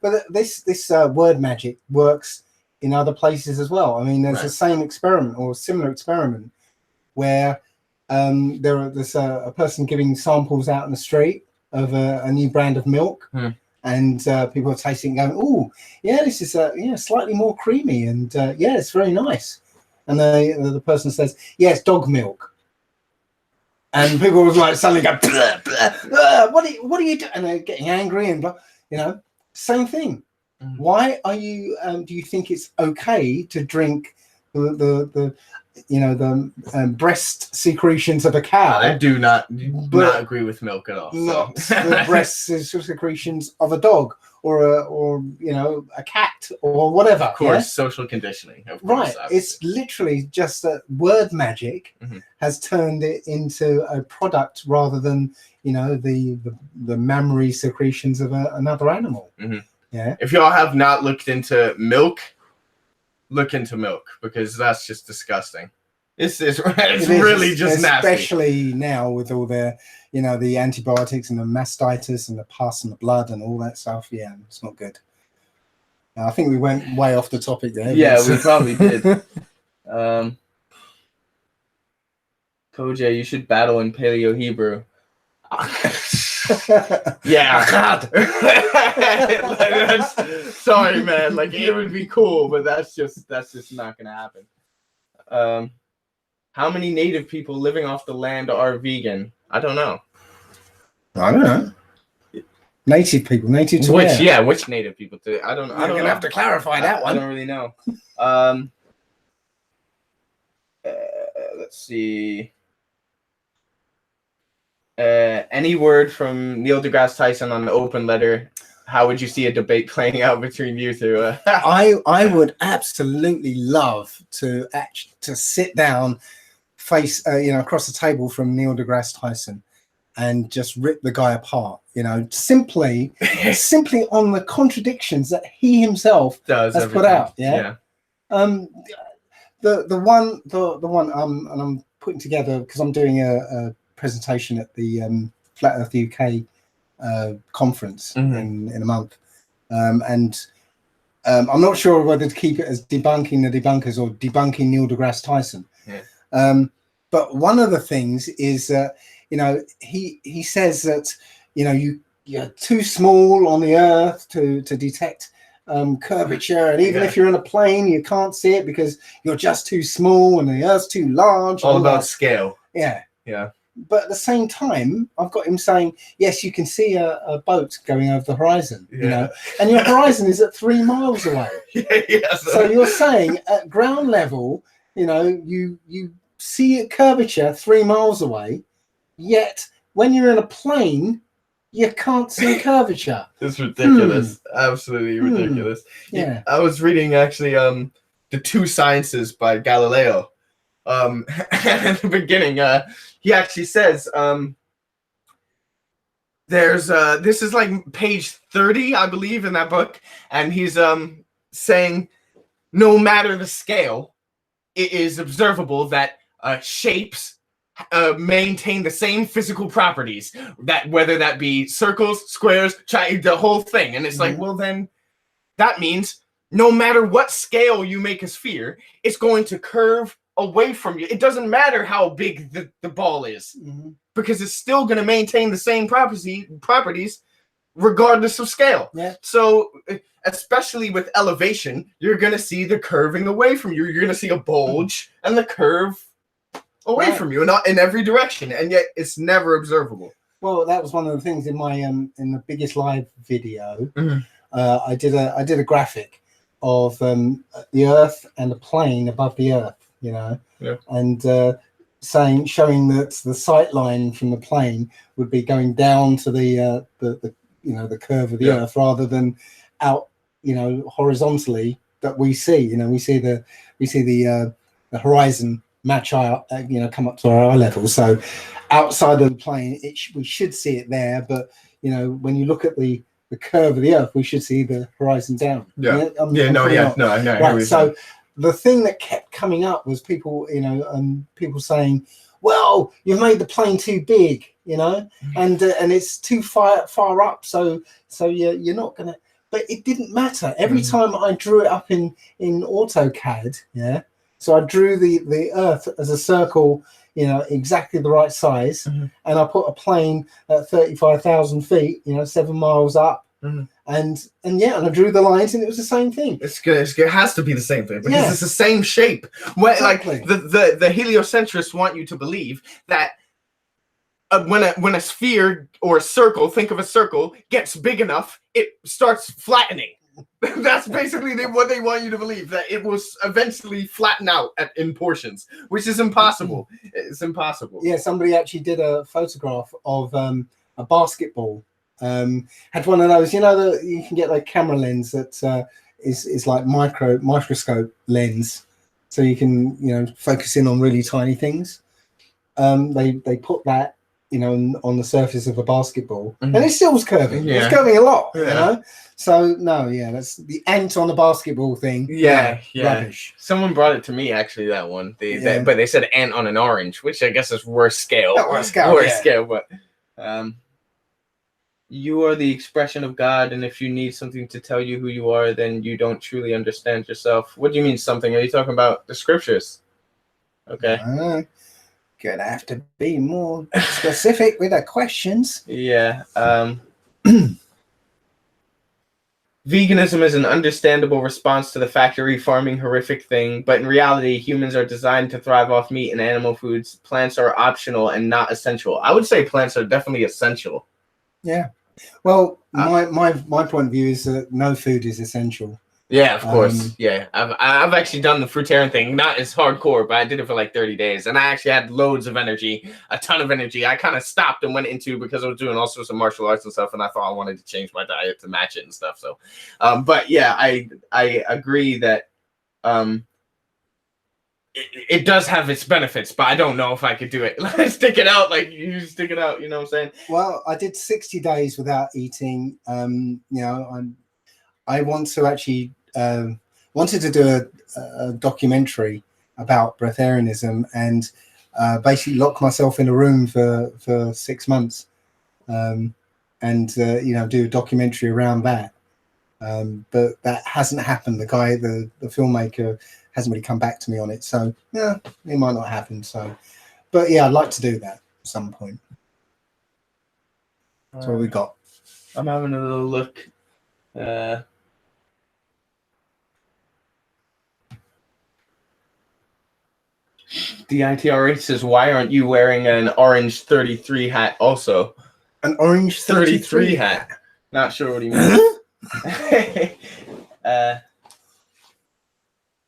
But this word magic works in other places as well. I mean, there's the same experiment or similar experiment where there's a person giving samples out in the street of a new brand of milk, and people are tasting it and going, "Oh, yeah, this is slightly more creamy, and yeah, it's very nice." And the person says, "Yeah, it's dog milk." And people was suddenly go, blah, blah, blah, what are you doing? And they're getting angry and same thing. Why are you? Do you think it's okay to drink the breast secretions of a cow? I do not agree with milk at all. Not the breast secretions of a dog or a cat or whatever. Of course, social conditioning. Of course, right. Obviously. It's literally just that word magic has turned it into a product rather than the mammary secretions of another animal. Yeah. If y'all have not looked into milk, look into milk, because that's just disgusting. It's really just nasty. Especially now with all the the antibiotics and the mastitis and the pus and the blood and all that stuff. Yeah, it's not good. I think we went way off the topic there. Yeah, we probably did. Koj, you should battle in Paleo Hebrew. Yeah. Sorry, man. It would be cool, but that's just not gonna happen. How many native people living off the land are vegan? I don't know. Native people, native to which? where? Yeah, which native people? I don't know. You're gonna have to clarify that one. I don't really know. Let's see. Any word from Neil deGrasse Tyson on the open letter? How would you see a debate playing out between you two? I would absolutely love to sit down, face across the table from Neil deGrasse Tyson, and just rip the guy apart. Simply on the contradictions that he himself has put out. Yeah. The one and I'm putting together because I'm doing a presentation at the Flat Earth UK conference in a month, and I'm not sure whether to keep it as debunking the debunkers or debunking Neil deGrasse Tyson. But one of the things is he says that you're too small on the Earth to detect curvature, and even if you're in a plane, you can't see it because you're just too small and the Earth's too large. All about scale. Yeah. But at the same time, I've got him saying, yes, you can see a boat going over the horizon, and your horizon is at 3 miles away. So you're saying at ground level, you see a curvature 3 miles away, yet when you're in a plane, you can't see curvature. It's ridiculous. Absolutely ridiculous. Yeah. I was reading actually The Two Sciences by Galileo. And at the beginning, he actually says there's this is like page 30, I believe, in that book, and he's saying no matter the scale, it is observable that shapes maintain the same physical properties, that whether that be circles, squares, the whole thing. And it's like, well, then that means no matter what scale you make a sphere, it's going to curve away from you. It doesn't matter how big the ball is, because it's still going to maintain the same properties regardless of scale. So especially with elevation, you're going to see the curving away from you. You're going to see a bulge and the curve away from you, and not in every direction, and yet it's never observable. Well, that was one of the things in my in the Biggest Live video. I did a graphic of the Earth and a plane above the Earth, and showing that the sight line from the plane would be going down to the the curve of the Earth rather than out horizontally that we see. We see the horizon match our come up to our eye level. So outside of the plane, we should see it there, but when you look at the curve of the Earth, we should see the horizon down. Right. So the thing that kept coming up was people people saying, well, you've made the plane too big, and it's too far up, so you're not gonna. But it didn't matter. Every time I drew it up in AutoCAD, so I drew the Earth as a circle, exactly the right size, and I put a plane at 35,000 feet, 7 miles up, and I drew the lines, and it was the same thing. It's good. It has to be the same thing because it's the same shape. Exactly. Like the heliocentrists want you to believe that when a sphere or a circle, think of a circle, gets big enough, it starts flattening. That's basically what they want you to believe, that it will eventually flatten out in portions, which is impossible. It's impossible. Yeah, somebody actually did a photograph of a basketball. Had one of those, that you can get like camera lens that is like microscope lens, so you can focus in on really tiny things. They put that on the surface of a basketball, and it still was curving. It was curving a lot, So that's the ant on the basketball thing. Rubbish. Someone brought it to me actually, that one. But they said ant on an orange, which I guess is worse scale. Worse scale, but you are the expression of God, and if you need something to tell you who you are, then you don't truly understand yourself. What do you mean something? Are you talking about the scriptures? Okay. Gonna have to be more specific with the questions. Veganism is an understandable response to the factory farming horrific thing, but in reality, humans are designed to thrive off meat and animal foods. Plants are optional and not essential. I would say plants are definitely essential. Yeah. Well, my point of view is that no food is essential. Yeah, of course. I've actually done the fruitarian thing, not as hardcore, but I did it for like 30 days, and I actually had loads of energy, a ton of energy. I kind of stopped and went into, because I was doing all sorts of martial arts and stuff, and I thought I wanted to change my diet to match it and stuff. So, but yeah, I agree that it does have its benefits, but I don't know if I could do it. Stick it out like you stick it out. You know what I'm saying? Well, I did 60 days without eating. I want to actually wanted to do a documentary about breatharianism, and basically lock myself in a room for 6 months, and and do a documentary around that. But that hasn't happened. The guy, the filmmaker, hasn't really come back to me on it. So yeah, it might not happen. So, but yeah, I'd like to do that at some point. That's what we got. I'm having a little look. The ITRH says, why aren't you wearing an orange 33 hat also? An orange 33 hat. Not sure what he means.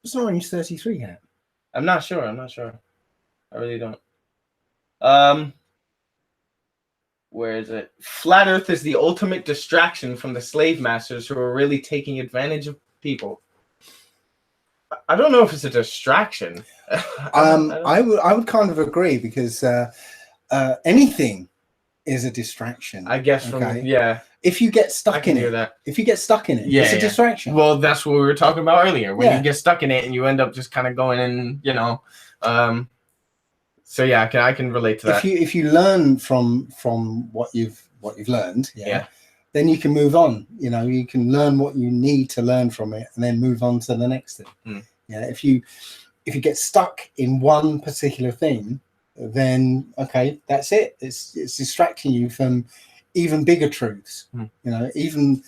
What's an orange 33 hat? I'm not sure. I really don't. Where is it? Flat Earth is the ultimate distraction from the slave masters who are really taking advantage of people. I don't know if it's a distraction. I would kind of agree, because anything is a distraction. I guess okay? If you get stuck in it, if you get stuck in it, it's a distraction. Well, that's what we were talking about earlier. When you get stuck in it and you end up just kind of going in, so yeah, I can relate to that. If you learn from what you've learned, then you can move on. You can learn what you need to learn from it, and then move on to the next thing. Yeah, if you get stuck in one particular thing, then okay, that's it. It's distracting you from even bigger truths. Even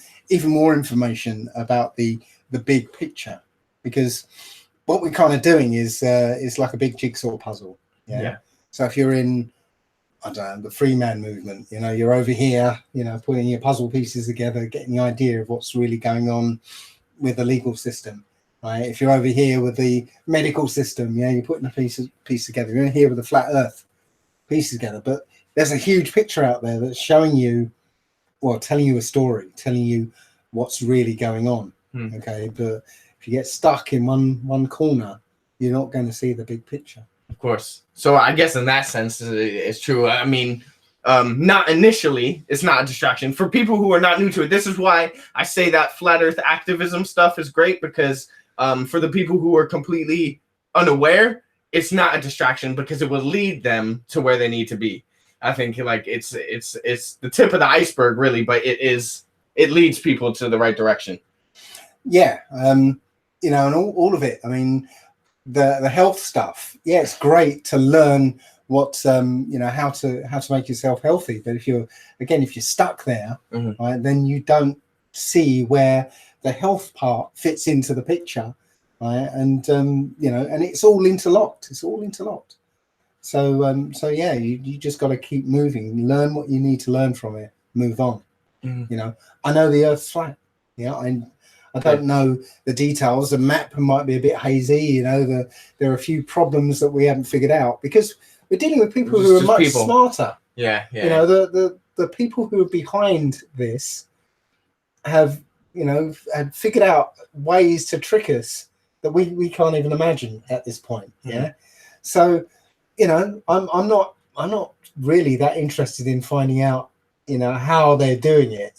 more information about the big picture, because what we're kind of doing is like a big jigsaw puzzle. Yeah. So if you're in, I don't know, the free man movement, you're over here, putting your puzzle pieces together, getting the idea of what's really going on with the legal system. Right? If you're over here with the medical system, you're putting a piece together. You're here with the flat Earth piece together. But there's a huge picture out there that's showing you, well, telling you a story, telling you what's really going on. Okay, but if you get stuck in one corner, you're not going to see the big picture. Of course. So I guess in that sense, it's true. I mean, not initially, it's not a distraction. For people who are not new to it, this is why I say that flat Earth activism stuff is great, because for the people who are completely unaware, it's not a distraction, because it will lead them to where they need to be. I think it's the tip of the iceberg, really, but it leads people to the right direction. Yeah, and all of it. I mean, the health stuff. Yeah, it's great to learn what how to make yourself healthy. But if you're stuck there, right, then you don't see where the health part fits into the picture, right? And and it's all interlocked. So yeah, you just got to keep moving, learn what you need to learn from it, move on. I know the Earth's flat. I don't know the details. The map might be a bit hazy. There are a few problems that we haven't figured out, because we're dealing with people who are much smarter. Yeah. The people who are behind this have figured out ways to trick us that we can't even imagine at this point. Yeah. So I'm not really that interested in finding out how they're doing it.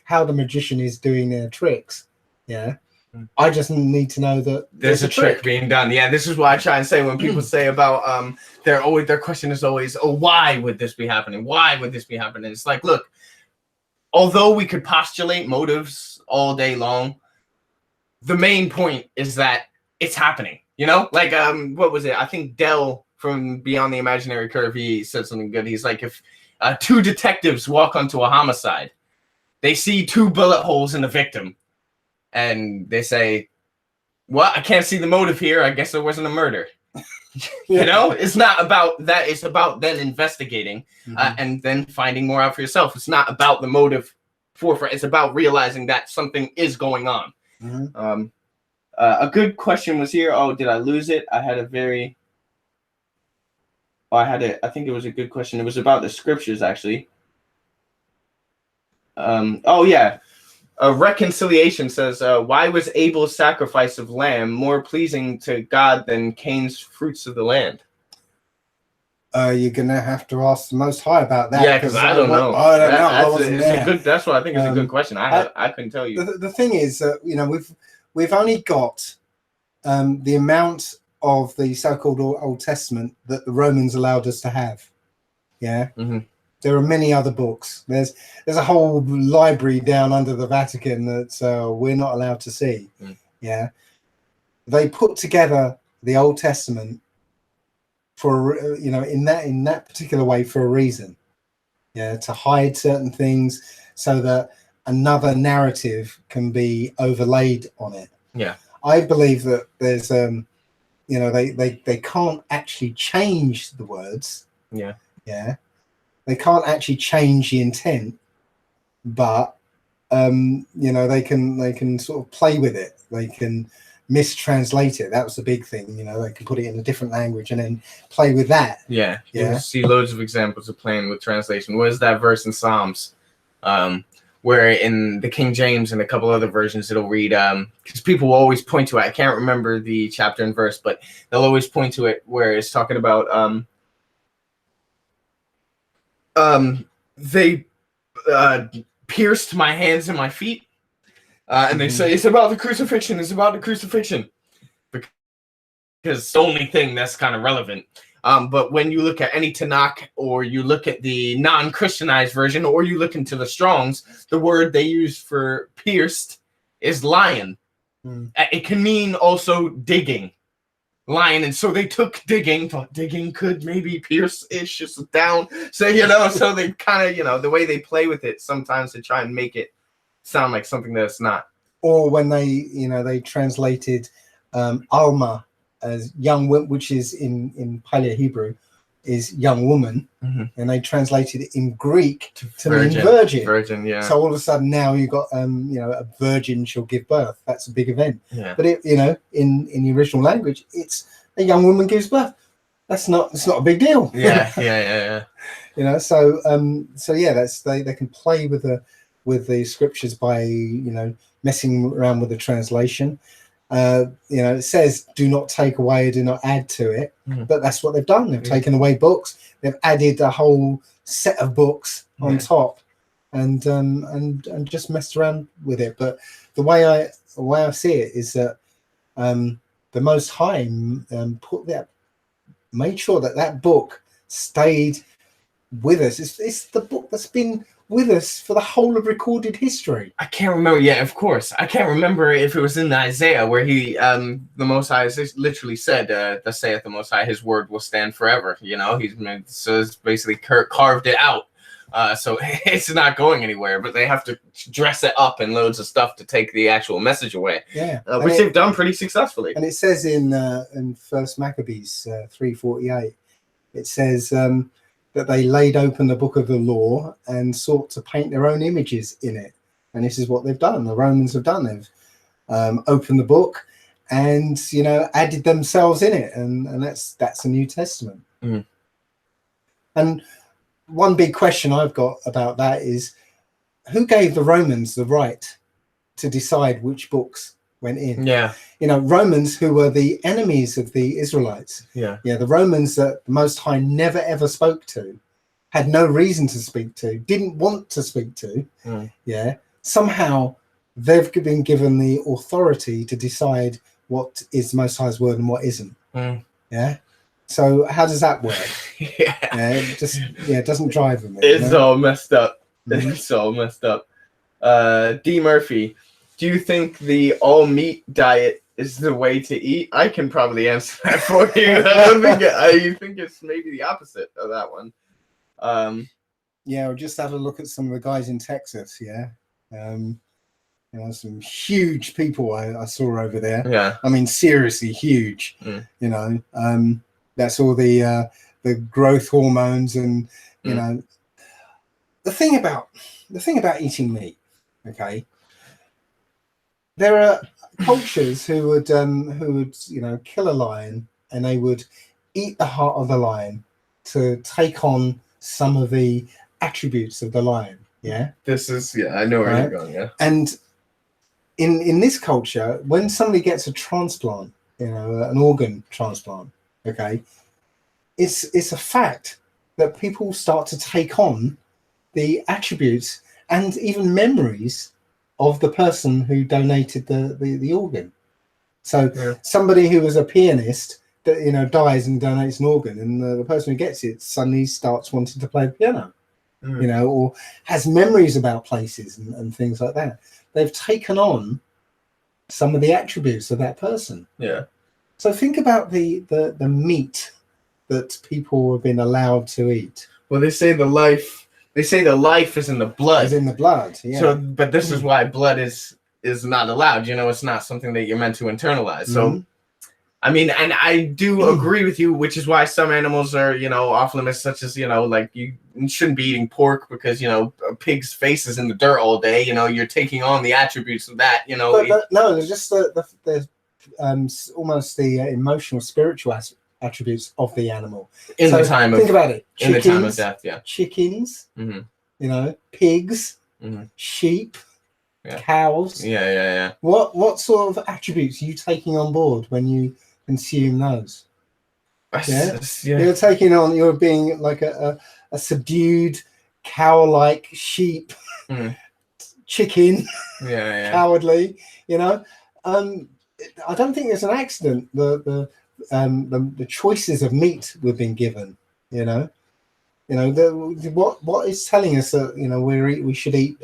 How the magician is doing their tricks. Yeah, I just need to know that there's a trick being done. Yeah, this is what I try and say when people say about their question is always, oh, why would this be happening? Why would this be happening? It's like, look, although we could postulate motives all day long, the main point is that it's happening. What was it? I think Dell from Beyond the Imaginary Curve, he said something good. He's like, if two detectives walk onto a homicide, they see two bullet holes in the victim. And they say, well, I can't see the motive here. I guess there wasn't a murder. It's not about that. It's about then investigating and then finding more out for yourself. It's not about the motive it's about realizing that something is going on. A good question was here. Oh, did I lose it? I think it was a good question. It was about the scriptures, actually. A reconciliation says, why was Abel's sacrifice of lamb more pleasing to God than Cain's fruits of the land? You're going to have to ask the Most High about that. Yeah, because I don't know. I don't know. That's what I think is a good question. I couldn't tell you. The thing is, we've only got the amount of the so-called Old Testament that the Romans allowed us to have. Yeah. there are many other books. There's a whole library down under the Vatican that we're not allowed to see. Yeah, they put together the Old Testament for in that particular way for a reason. Yeah, to hide certain things so that another narrative can be overlaid on it. Yeah, I believe that there's they can't actually change the words. Yeah, they can't actually change the intent, but they can sort of play with it. They can mistranslate it. That was the big thing. They can put it in a different language and then play with that. Yeah. You see loads of examples of playing with translation. What is that verse in Psalms? Where in the King James and a couple other versions it'll read, because people will always point to it. I can't remember the chapter and verse, but they'll always point to it where it's talking about they pierced my hands and my feet. And they say it's about the crucifixion. It's about the crucifixion, because it's the only thing that's kind of relevant. But when you look at any Tanakh, or you look at the non-Christianized version, or you look into the Strongs, the word they use for pierced is lion. It can mean also digging, lion. And so they took digging, thought digging could maybe pierce-ish down. So, so they kind of, the way they play with it, sometimes they try and make it sound like something that it's not. Or when they translated Alma as young, which is in Paleo Hebrew is young woman, and they translated it in Greek to mean virgin. Virgin, yeah. So all of a sudden now you've got a virgin shall give birth. That's a big event. Yeah. But it in the original language, it's a young woman gives birth. It's not a big deal. Yeah. So yeah, that's they can play with the scriptures by messing around with the translation. It says do not take away, do not add to it, but that's what they've done. They've taken away books, they've added a whole set of books on top, and just messed around with it. But the way I see it is that the Most High made sure that book stayed with us. It's the book that's been with us for the whole of recorded history. I can't remember. Yeah, of course. I can't remember if it was in Isaiah where he, the Most High literally said, "Thus saith the Most High, His word will stand forever." So it's basically carved it out. So it's not going anywhere. But they have to dress it up in loads of stuff to take the actual message away. Yeah, which they've done pretty successfully. And it says in First Maccabees 3:48, it says. That they laid open the book of the law and sought to paint their own images in it. And this is what they've done. The Romans have done. They've opened the book and, added themselves in it. And that's a New Testament. And one big question I've got about that is, who gave the Romans the right to decide which books went in? Yeah. Romans, who were the enemies of the Israelites. Yeah. The Romans that the Most High never ever spoke to, had no reason to speak to, didn't want to speak to. Somehow they've been given the authority to decide what is Most High's word and what isn't. So how does that work? It doesn't drive them. It's all messed up. It's all messed up. D. Murphy, do you think the all meat diet is the way to eat? I can probably answer that for you. I think it's maybe the opposite of that one. We'll just have a look at some of the guys in Texas. Some huge people I saw over there. Yeah. I mean, seriously huge. That's all the growth hormones and the thing about eating meat. Okay. There are cultures who would kill a lion and they would eat the heart of the lion to take on some of the attributes of the lion. I know where you're going. Yeah. And in this culture, when somebody gets a transplant, an organ transplant, okay, it's a fact that people start to take on the attributes and even memories of the person who donated the organ. So somebody who was a pianist that dies and donates an organ, and the person who gets it suddenly starts wanting to play the piano. you know, or has memories about places and things like that. They've taken on some of the attributes of that person. Yeah. So think about the meat that people have been allowed to eat. Well, they say the life is in the blood. Is in the blood, yeah. So, but this is why blood is not allowed. You know, it's not something that you're meant to internalize. So, I mean, and I do agree with you, which is why some animals are, you know, off limits, such as, you know, like you shouldn't be eating pork because, you know, a pig's face is in the dirt all day. You know, you're taking on the attributes of that, you know. But no, there's just the almost the emotional, spiritual attributes of the animal. In the time of, think about it. Chickens, in the time of death, yeah. Chickens, you know, pigs, sheep, cows. Yeah. What sort of attributes are you taking on board when you consume those? Yeah, you're being like a subdued cow-like sheep, chicken, cowardly. You know, I don't think it's an accident. The choices of meat we've been given. You know, what is telling us that, you know, we should eat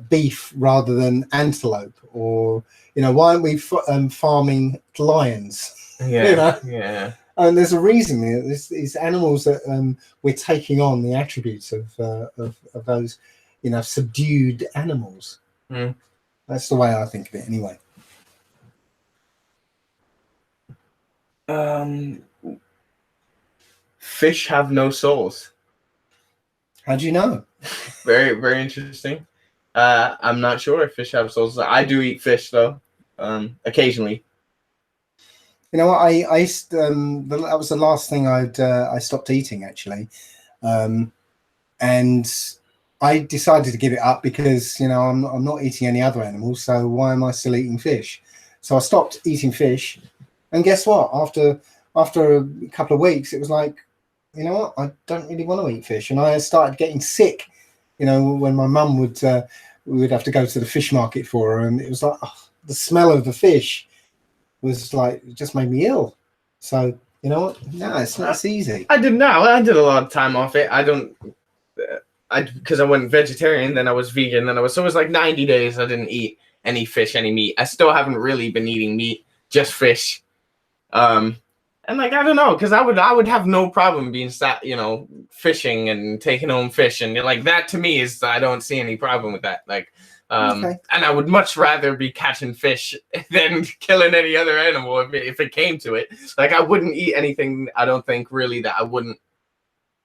beef rather than antelope, or, you know, why aren't we farming lions? Yeah, you know? yeah. And there's a reason. These animals that we're taking on the attributes of those, you know, subdued animals. That's the way I think of it, anyway. Fish have no souls. How do you know? Very, very interesting. I'm not sure if fish have souls. I do eat fish though, occasionally. You know what? I used, that was the last thing I stopped eating, actually, and I decided to give it up because, you know, I'm not eating any other animals, so why am I still eating fish? So I stopped eating fish, and guess what? After a couple of weeks, it was like, you know what? I don't really want to eat fish, and I started getting sick. You know, when my mum would we would have to go to the fish market for her, and it was like, oh, the smell of the fish was like, it just made me ill. So, you know what? No, it's not as easy. I did a lot of time off it. Because I went vegetarian, then I was vegan, then so it was like 90 days I didn't eat any fish, any meat. I still haven't really been eating meat, just fish. And like, I don't know, because I would have no problem being you know, fishing and taking home fish, and like that to me is, I don't see any problem with that. Like, and I would much rather be catching fish than killing any other animal if it came to it. Like, I wouldn't eat anything, I don't think, really, that I wouldn't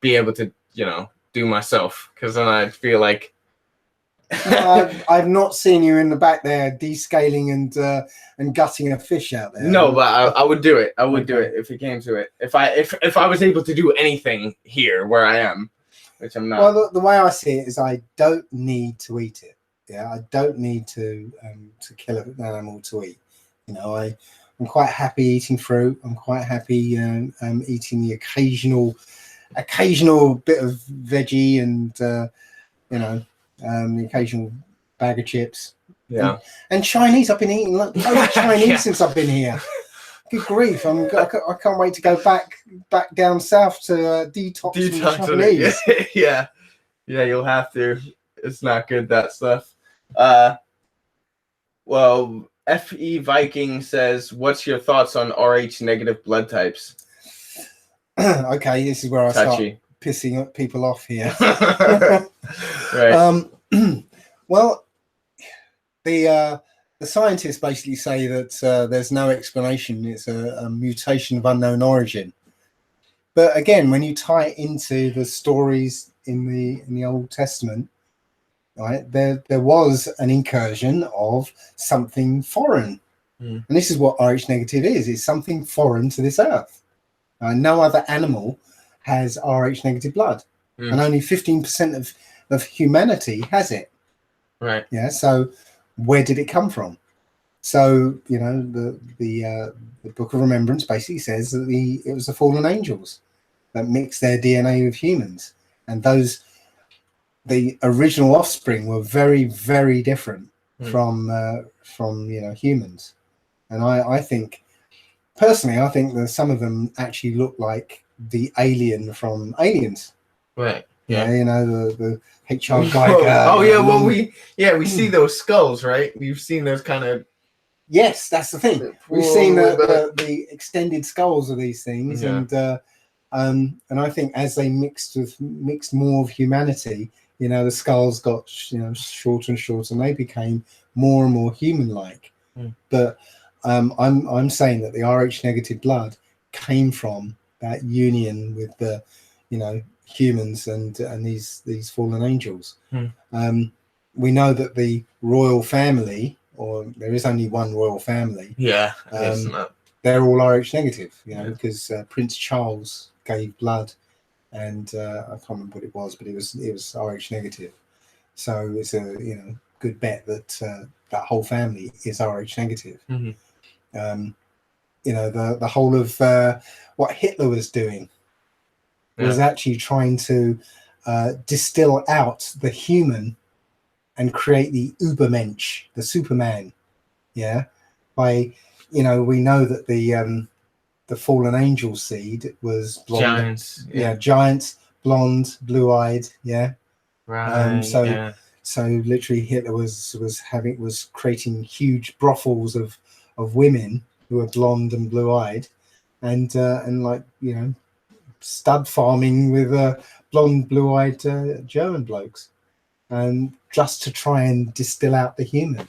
be able to, you know, do myself, because then I'd feel like I've not seen you in the back there descaling and gutting a fish out there. No, but I would do it. I would do it if it came to it. If I was able to do anything here where I am, which I'm not. Well, the way I see it is, I don't need to eat it. Yeah, I don't need to kill an animal to eat. You know, I'm quite happy eating fruit. I'm quite happy eating the occasional bit of veggie and you know, the occasional bag of chips. Yeah. And Chinese. I've been eating loads of Chinese since I've been here. Good grief! I can't wait to go back down south to detox Chinese. Yeah, you'll have to. It's not good, that stuff. Well, FE Viking says, "What's your thoughts on Rh negative blood types?" Okay, this is where I start pissing people off here. Right. Well, the scientists basically say that there's no explanation. It's a mutation of unknown origin. But again, when you tie it into the stories in the Old Testament, right, there was an incursion of something foreign, and this is what Rh negative is. It's something foreign to this earth. No other animal has Rh negative blood, and only 15% of humanity has it. Right. Yeah. So where did it come from? So, you know, the Book of Remembrance basically says that it was the fallen angels that mixed their DNA with humans, and the original offspring were very, very different from you know, humans. And I think personally, I think that some of them actually look like the alien from Aliens. Right. Yeah, you know, the HR guy. We see those skulls, right? We've seen those kind of. Yes, that's the thing. We've seen the extended skulls of these things, and I think as they mixed more of humanity, you know, the skulls got shorter and shorter, and they became more and more human-like. But I'm saying that the Rh negative blood came from that union with the, humans and these fallen angels. We know that the royal family, or there is only one royal family. Yeah, they're all Rh negative, because Prince Charles gave blood, and I can't remember what it was, but it was Rh negative. So it's a good bet that that whole family is Rh negative. The whole of what Hitler was doing was actually trying to distill out the human and create the Übermensch, the Superman. By we know that the fallen angel seed was blonde, giants, blonde, blue-eyed. Right. So literally Hitler was creating huge brothels of women who were blonde and blue-eyed, and stud farming with blonde, blue-eyed German blokes, and just to try and distill out the human.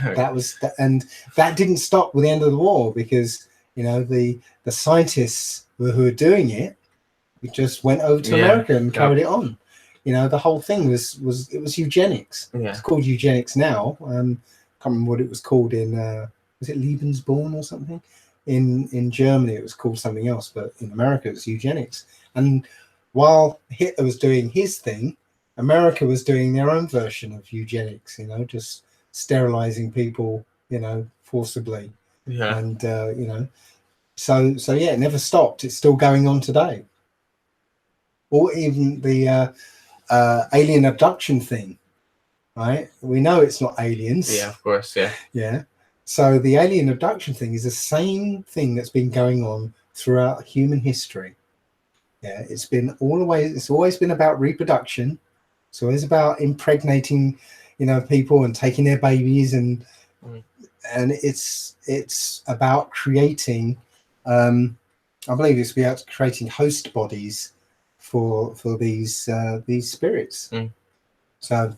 And that didn't stop with the end of the war, because the scientists who were doing it just went over to America and carried it on. The whole thing was eugenics. It's called eugenics now. Can't remember what it was called in was it Lebensborn or something? In Germany it was called something else, but in America it was eugenics. And while Hitler was doing his thing, America was doing their own version of eugenics, just sterilizing people, forcibly. And so it never stopped. It's still going on today. Or even the alien abduction thing, right? We know it's not aliens. Yeah, of course. Yeah. So the alien abduction thing is the same thing that's been going on throughout human history. It's always been about reproduction. It's always about impregnating, people and taking their babies, and it's about creating, I believe it's about creating host bodies for these spirits. So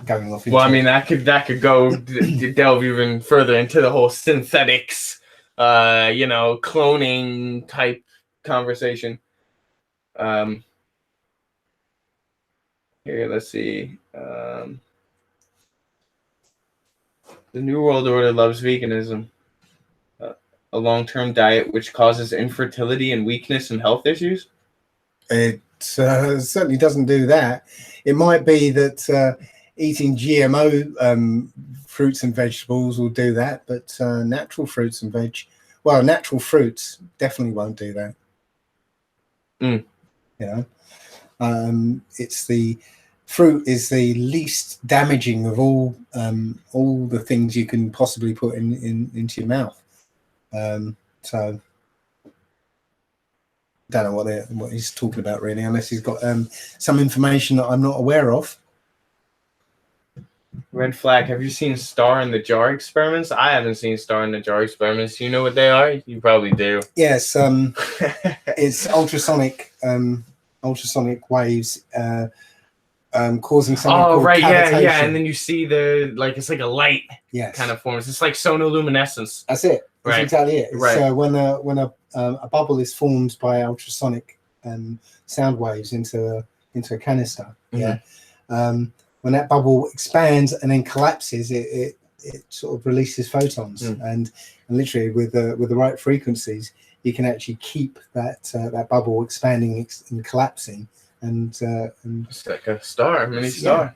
going off. That could go delve even further into the whole synthetics, cloning type conversation. Here, let's see. The New World Order loves veganism, a long-term diet which causes infertility and weakness and health issues. It certainly doesn't do that. It might be that eating GMO fruits and vegetables will do that, but natural fruits natural fruits definitely won't do that. It's the fruit is the least damaging of all the things you can possibly put into your mouth. So don't know what he's talking about really, unless he's got some information that I'm not aware of. Red flag. Have you seen Star in the Jar experiments? I haven't seen Star in the Jar experiments. You know what they are? You probably do. Yes. It's ultrasonic waves causing something called cavitation. And then you see it's like a light kind of forms. It's like sonoluminescence. That's it. That's exactly it. Right. So when a bubble is formed by ultrasonic sound waves into a canister, when that bubble expands and then collapses, it sort of releases photons, and literally with the right frequencies, you can actually keep that bubble expanding and collapsing, and it's like a star, a mini star.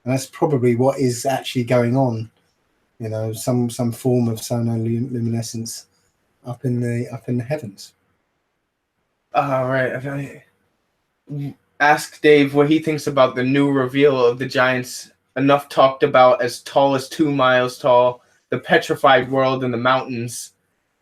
And that's probably what is actually going on. Some form of sonoluminescence up in the heavens. All right. Ask Dave what he thinks about the new reveal of the giants, enough talked about, as tall as 2 miles tall, the petrified world in the mountains.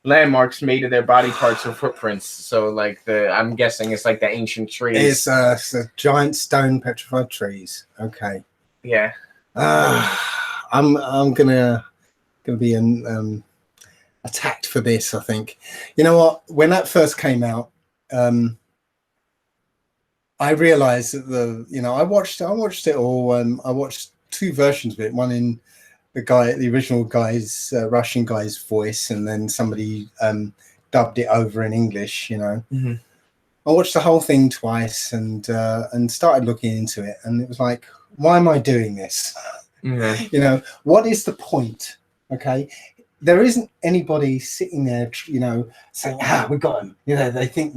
landmarks made of their body parts or footprints. So like I'm guessing it's like the ancient trees. It's a giant stone petrified trees. Okay. Yeah. I'm gonna be attacked for this. I think. You know what? When that first came out, I realized that I watched it all. I watched two versions of it. One in the original guy's Russian guy's voice, and then somebody dubbed it over in English. Mm-hmm. I watched the whole thing twice and started looking into it, and it was like, why am I doing this? Mm-hmm. What is the point? Okay, there isn't anybody sitting there, saying, we got them. They think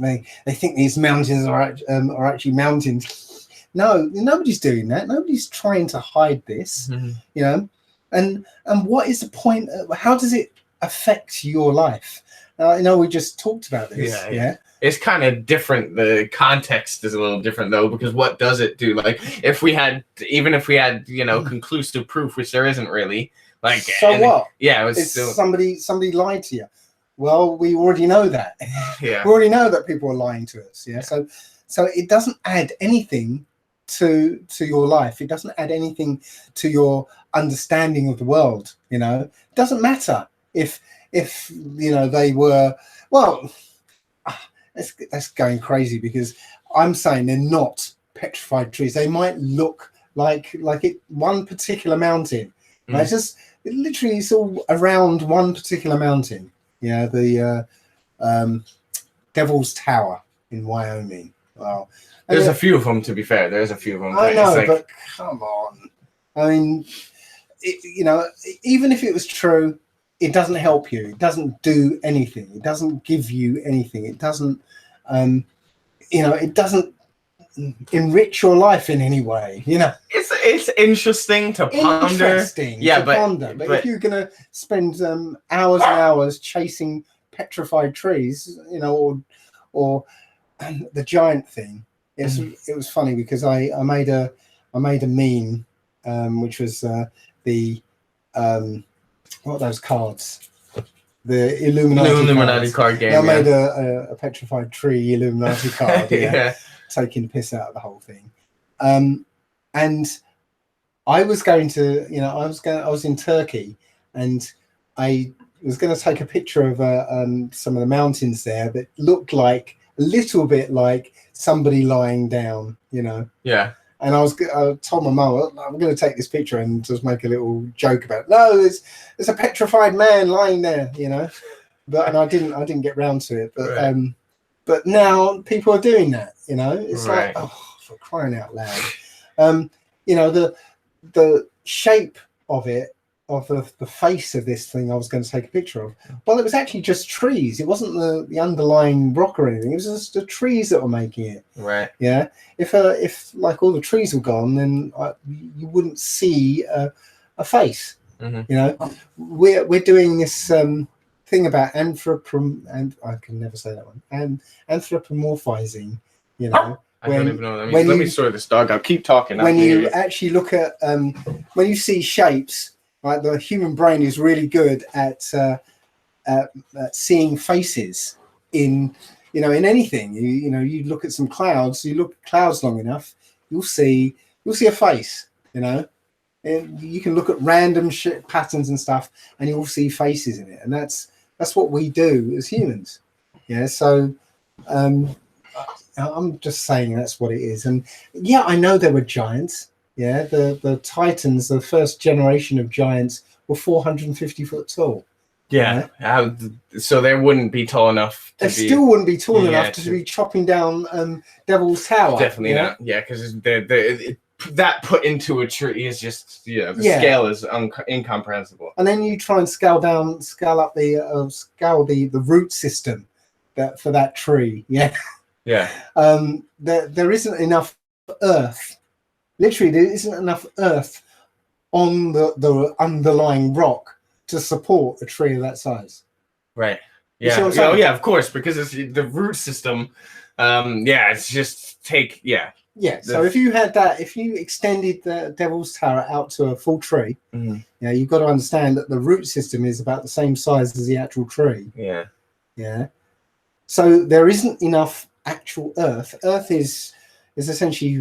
these mountains are actually mountains. No, nobody's doing that. Nobody's trying to hide this. Mm-hmm. And what is the point? How does it affect your life? I know we just talked about this. Yeah. It's kind of different. The context is a little different though, because what does it do? Like if we had conclusive proof, which there isn't really. Like what? Yeah, it's still somebody lied to you. Well, we already know that. Yeah. We already know that people are lying to us. Yeah. So it doesn't add anything to your life. It doesn't add anything to your understanding of the world. It doesn't matter if they were, well, that's going crazy, because I'm saying they're not petrified trees. They might look like one particular mountain. Right? It's all around one particular mountain. Yeah, the Devil's Tower in Wyoming. Wow. There's a few of them, to be fair. There's a few of them. I know, but come on. I mean, even if it was true, it doesn't help you. It doesn't do anything. It doesn't give you anything. It doesn't, it doesn't enrich your life in any way. It's interesting to ponder. But if you're gonna spend hours and hours chasing petrified trees, or the giant thing, it was funny because I made a meme, which was the what are those cards? The Illuminati card game. I made a petrified tree Illuminati card. Yeah. Taking the piss out of the whole thing. And I was going to, I was in Turkey, and I was going to take a picture of some of the mountains there that looked like a little bit like somebody lying down, Yeah. And I told my mum, I'm going to take this picture and just make a little joke about it. No, there's a petrified man lying there, But I didn't get round to it. But right. But now people are doing that, It's right. like, for crying out loud. The shape of it, of the face of this thing I was going to take a picture of, well, it was actually just trees. It wasn't the underlying rock or anything. It was just the trees that were making it. Right. Yeah. If like all the trees were gone, then you wouldn't see a face. Mm-hmm. We're doing this thing about and I can never say that one, and anthropomorphizing, I don't even know what that means. Let me sort this dog out. Keep talking. When you actually look at when you see shapes, like the human brain is really good at seeing faces in anything. You look at some clouds. You look at clouds long enough, you'll see a face. And you can look at random patterns and stuff, and you'll see faces in it. And that's what we do as humans. Yeah. So I'm just saying that's what it is. And yeah, I know there were giants. Yeah, the Titans, the first generation of giants, were 450 foot tall. Yeah. So they wouldn't be tall enough. Still wouldn't be tall enough to be chopping down Devil's Tower. Definitely not. Yeah, because that put into a tree is just the scale is incomprehensible. And then you try and scale up the root system for that tree. Yeah. Yeah. There isn't enough earth. Literally, there isn't enough earth on the underlying rock to support a tree of that size. Right. Yeah. Oh, yeah. Of course, because it's the root system. It's just Yeah. So if you extended the Devil's Tower out to a full tree, mm-hmm. you've got to understand that the root system is about the same size as the actual tree. Yeah. Yeah. So there isn't enough actual Earth. Earth is essentially,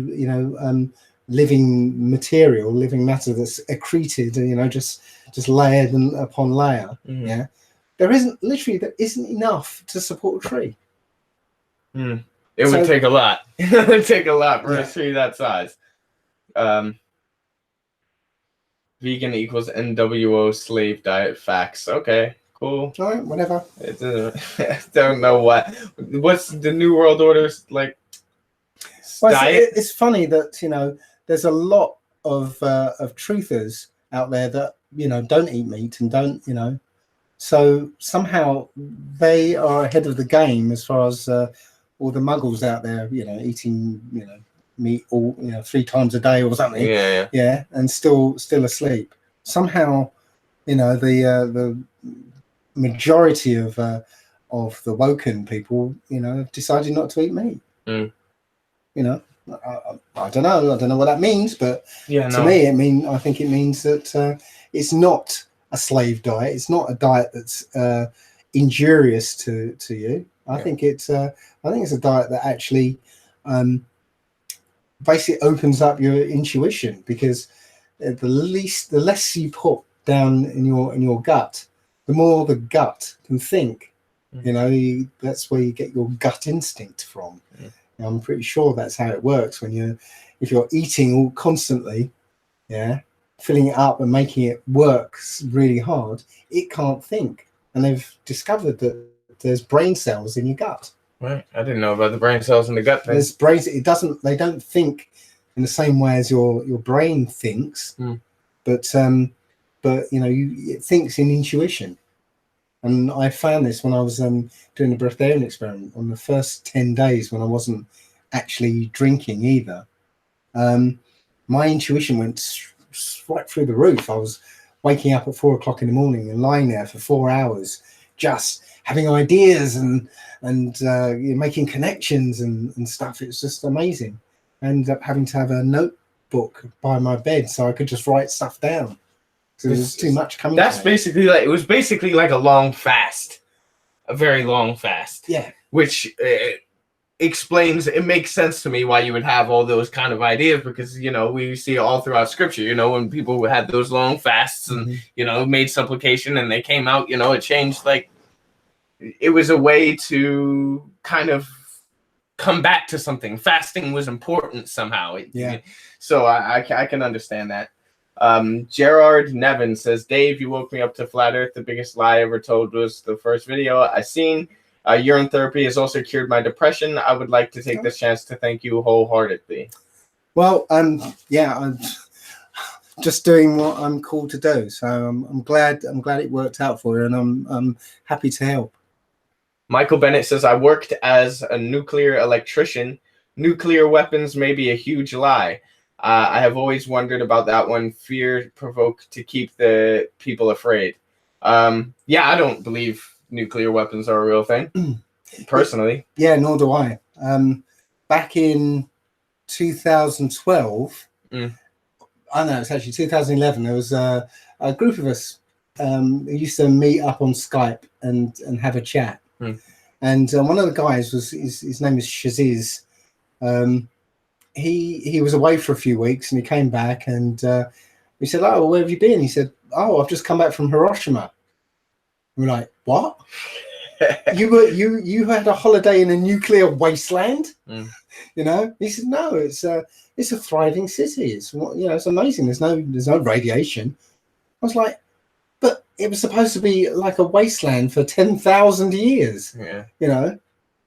living material, living matter that's accreted, just layered upon layer. Mm. Yeah. There isn't enough to support a tree. Mm. It would take a lot. It would take a lot for a tree that size. Vegan equals NWO slave diet facts. Okay, cool. All right, whatever. I don't know what's the New World Order's like. Well, Diet? it's funny that there's a lot of truthers out there that don't eat meat and don't so somehow they are ahead of the game as far as all the muggles out there eating meat all 3 times a day or something. Yeah. And still asleep. Somehow the majority of the woken people have decided not to eat meat. I don't know what that means, but to me I think it means that it's not a slave diet. It's not a diet that's injurious to you. I think it's a diet that actually basically opens up your intuition, because the less you put down in your gut, the more the gut can think. That's where you get your gut instinct from. I'm pretty sure that's how it works if you're eating all constantly, filling it up and making it work really hard, it can't think. And they've discovered that there's brain cells in your gut. Right. I didn't know about the brain cells in the gut thing. There's brains. They don't think in the same way as your brain thinks, but it thinks in intuition. And I found this when I was doing the breatharian experiment on the first 10 days when I wasn't actually drinking either. My intuition went right through the roof. I was waking up at 4 o'clock in the morning and lying there for 4 hours, just having ideas and making connections and stuff. It was just amazing. I ended up having to have a notebook by my bed so I could just write stuff down. So there's too much coming. That's basically it was basically like a long fast, a very long fast. Yeah. Which explains, it makes sense to me why you would have all those kind of ideas, because we see it all throughout scripture. When people had those long fasts and made supplication and they came out, it changed. Like, it was a way to kind of come back to something. Fasting was important somehow. So I can understand that. Gerard Nevin says, Dave, you woke me up to flat earth. The biggest lie I ever told was the first video I seen. Urine therapy has also cured my depression. I would like to take this chance to thank you wholeheartedly. Well, I'm just doing what I'm called to do. So I'm glad it worked out for you, and I'm happy to help. Michael Bennett says, I worked as a nuclear electrician. Nuclear weapons may be a huge lie. I have always wondered about that one. Fear provoked to keep the people afraid. I don't believe nuclear weapons are a real thing, personally. Yeah, nor do I. Back in 2012, I know it's actually 2011. There was a group of us who used to meet up on Skype and have a chat. And one of the guys his name is Shaziz. He was away for a few weeks and he came back and we said, "Oh, where have you been?" He said, "Oh, I've just come back from Hiroshima." We're like, "What? you had a holiday in a nuclear wasteland?" He said, "No, it's a thriving city. It's it's amazing. There's no radiation." I was like, "But it was supposed to be like a wasteland for 10,000 years."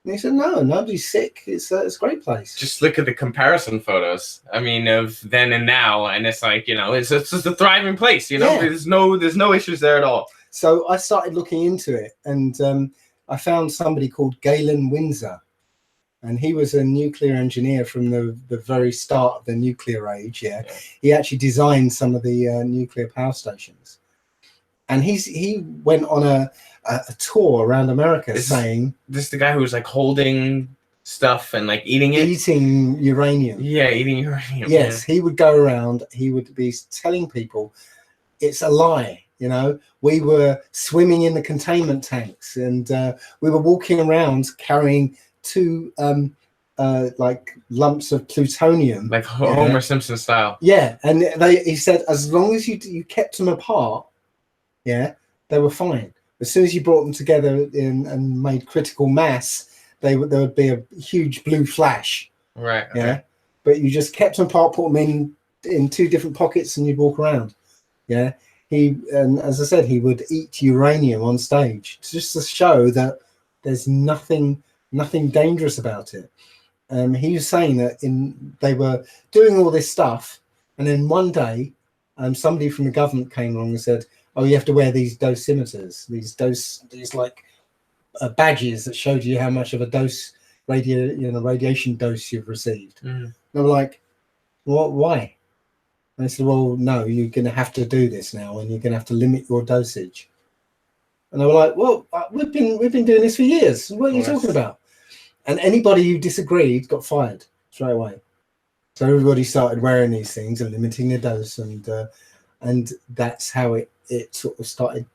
And he said, "No, nobody's sick. It's a great place." Just look at the comparison photos. I mean, of then and now, and it's like it's just a thriving place. There's no issues there at all. So I started looking into it, and I found somebody called Galen Windsor, and he was a nuclear engineer from the very start of the nuclear age. He actually designed some of the nuclear power stations, and he went on a tour around America saying, "This is the guy who was like holding stuff and like eating uranium." Yeah, eating uranium. Yes, he would go around. He would be telling people, "It's a lie. You know, we were swimming in the containment tanks, and we were walking around carrying 2 like lumps of plutonium, like Homer Simpson style. Yeah, and he said as long as you kept them apart, yeah, they were fine. As soon as you brought them together and made critical mass, there would be a huge blue flash. Right. Okay. Yeah, but you just kept them apart, put them in 2 different pockets, and you'd walk around. Yeah, and as I said, he would eat uranium on stage just to show that there's nothing dangerous about it. He was saying that they were doing all this stuff, and then one day, somebody from the government came along and said, "Oh, you have to wear these dosimeters, these like badges that showed you how much of a radiation dose you've received." Mm. They were like, "What? Why?" And they said, "Well, no, you're going to have to do this now, and you're going to have to limit your dosage." And they were like, "Well, we've been doing this for years. What are you talking about?" And anybody who disagreed got fired straight away. So everybody started wearing these things and limiting their dose, and that's how it sort of started,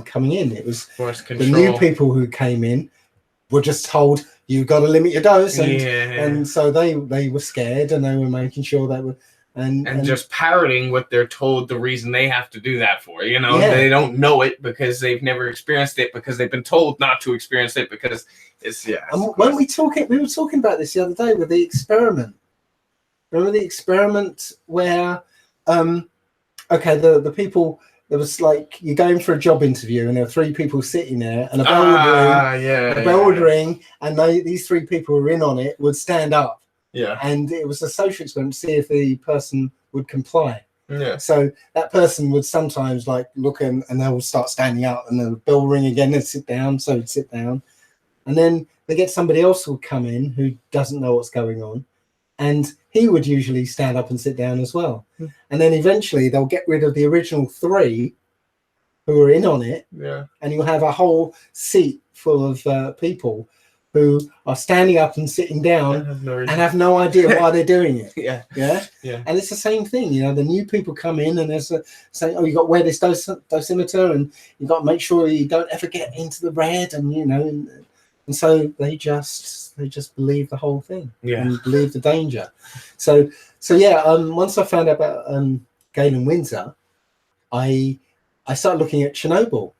coming in. It was the new people who came in were just told, you've got to limit your dose, and so they were scared, and they were making sure they were and just parroting what they're told the reason they have to do that for. They don't know it because they've never experienced it, because they've been told not to experience it, because it's And when we were talking about this the other day with the experiment. Remember the experiment where the people, there was like, you're going for a job interview and there were 3 people sitting there, and a bell would ring, and these 3 people who were in on it would stand up. Yeah. And it was a social experiment to see if the person would comply. Yeah. So that person would sometimes like look and they would start standing up, and the bell would ring again, they'd sit down, so he'd sit down. And then they get somebody else who would come in who doesn't know what's going on, and he would usually stand up and sit down as well. Mm. And then eventually they'll get rid of the original 3 who were in on it. Yeah. And you'll have a whole seat full of people who are standing up and sitting down and have no idea why they're doing it. Yeah. And it's the same thing. The new people come in and there's saying, "Oh, you got to wear this dosimeter, and you got to make sure you don't ever get into the red," and and so they just believe the whole thing. And believe the danger. So once I found out about Galen Windsor, I started looking at Chernobyl,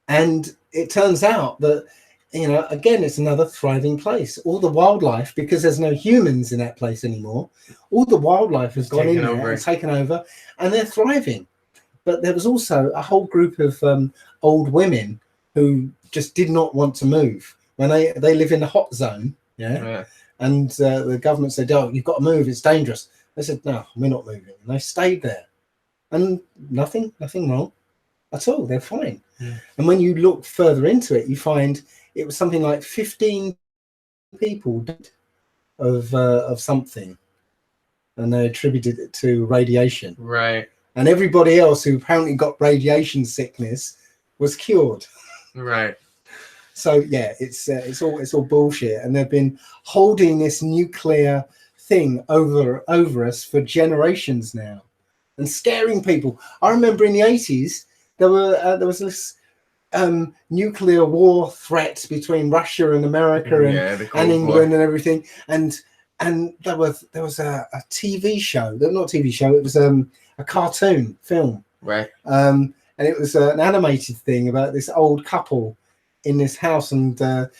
and it turns out that, again, it's another thriving place. All the wildlife, because there's no humans in that place anymore, all the wildlife has gone in there and taken over, and they're thriving. But there was also a whole group of old women who just did not want to move. When they live in the hot zone, and the government said, "Oh, you've got to move, it's dangerous." They said, "No, we're not moving." And they stayed there. And nothing wrong at all. They're fine. Yeah. And when you look further into it, you find it was something like 15 people died of something, and they attributed it to radiation. Right. And everybody else who apparently got radiation sickness was cured. Right. So it's all bullshit, and they've been holding this nuclear thing over us for generations now, and scaring people. I remember in the 80s there was this nuclear war threat between Russia and America and England and everything, and there was a TV show, not a TV show, it was a cartoon film, right? And it was an animated thing about this old couple in this house, and the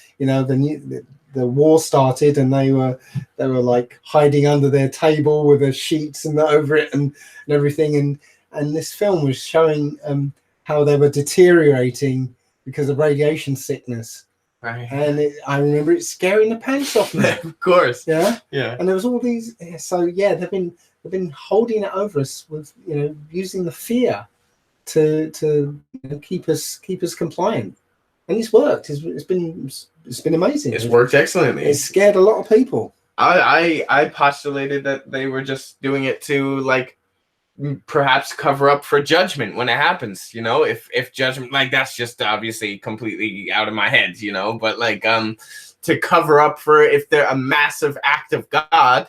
war started, and they were like hiding under their table with the sheets and over it and everything, and this film was showing how they were deteriorating because of radiation sickness. Right. And I remember it scaring the pants off me. Of course. Yeah. Yeah. And there was all these. So they've been holding it over us with using the fear to keep us compliant, and it's worked. It's been amazing. It's worked excellently. It scared a lot of people. I postulated that they were just doing it to like perhaps cover up for judgment when it happens, if judgment, like, that's just obviously completely out of my head, but like to cover up for if they're a massive act of God,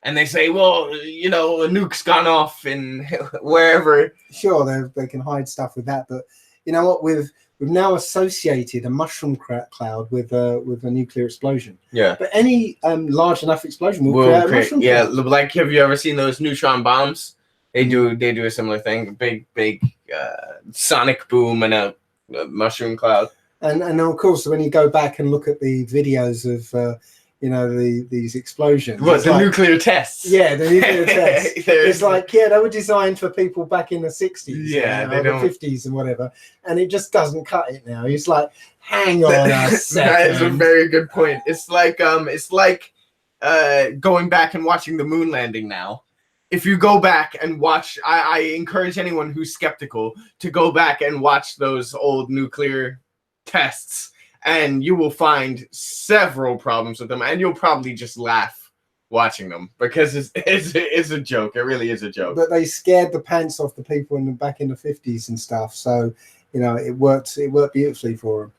and they say, well, you know, a nuke's gone off in wherever. Sure, they can hide stuff with that, but you know what? We've now associated a mushroom cloud with a nuclear explosion. Yeah. But any large enough explosion will create a mushroom yeah, cloud. like, have you ever seen those neutron bombs? They do a similar thing. Big sonic boom and a mushroom cloud. And of course, when you go back and look at the videos of these explosions, What, the nuclear tests? Yeah, the nuclear tests. It's like, yeah, they were designed for people back in the 60s, yeah, or the 50s and whatever, and it just doesn't cut it now. It's like, hang on a second. That is a very good point. It's like going back and watching the moon landing now. If you go back and watch, I encourage anyone who's skeptical to go back and watch those old nuclear tests, and you will find several problems with them, and you'll probably just laugh watching them because it's a joke. It really is a joke. But they scared the pants off the people back in the 50s and stuff, so it worked beautifully for them.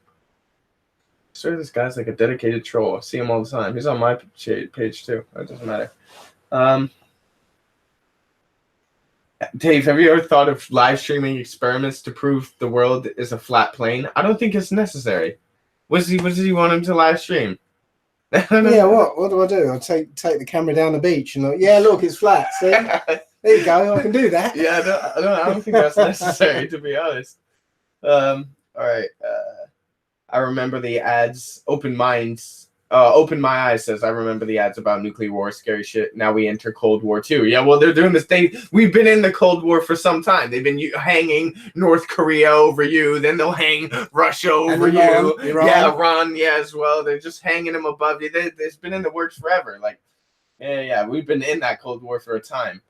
Sure, this guy's like a dedicated troll. I see him all the time. He's on my page too. It doesn't matter. Dave, have you ever thought of live streaming experiments to prove the world is a flat plane? I don't think it's necessary. What does he want him to live stream? Yeah, what do I do? I take the camera down the beach and look, it's flat. See, there you go. I can do that. Yeah, I don't think that's necessary, to be honest. All right. I remember the ads. Open My Eyes says, I remember the ads about nuclear war, scary shit. Now we enter Cold War 2. Yeah, well, they're doing this. We've been in the Cold War for some time. They've been hanging North Korea over you. Then they'll hang Russia over you. Iran. Yeah, Iran, as well. They're just hanging them above you. It's been in the works forever. Like, yeah, we've been in that Cold War for a time.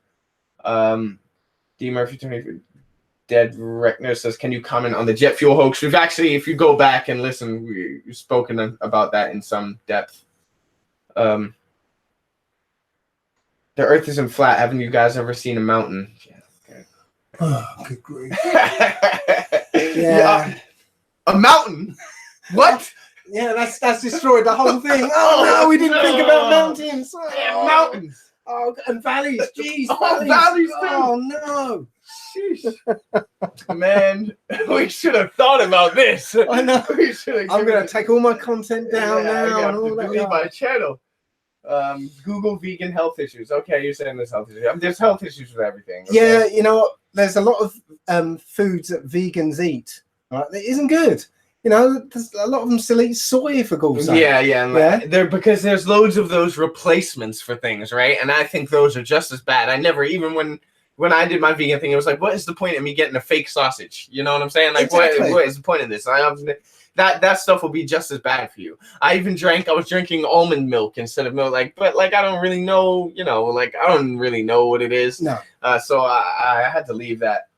D. Murphy 23. Dead Reckner says, can you comment on the jet fuel hoax? We've actually, if you go back and listen, we've spoken about that in some depth. The Earth isn't flat. Haven't you guys ever seen a mountain? Yeah. Okay. Oh, good grief. Yeah. A mountain? What? Yeah, that's destroyed the whole thing. Oh no, we didn't think about mountains. Yeah, mountains. Oh, and valleys. Jeez. Valleys too. Oh no. Man, we should have thought about this. I know. I'm going to take all my content down now. I have to delete my channel. Google vegan health issues. Okay, you're saying there's health issues. There's health issues with everything. Okay? Yeah, you know what? There's a lot of foods that vegans eat. Right? That isn't good. There's a lot of them still eat soy, for God's sake. Yeah. They're because there's loads of those replacements for things, right? And I think those are just as bad. I never, even when I did my vegan thing, it was like, what is the point of me getting a fake sausage? You know what I'm saying? Like, exactly. What is the point of this? That stuff will be just as bad for you. I was drinking almond milk instead of milk, but I don't really know, I don't really know what it is. No. So I had to leave that.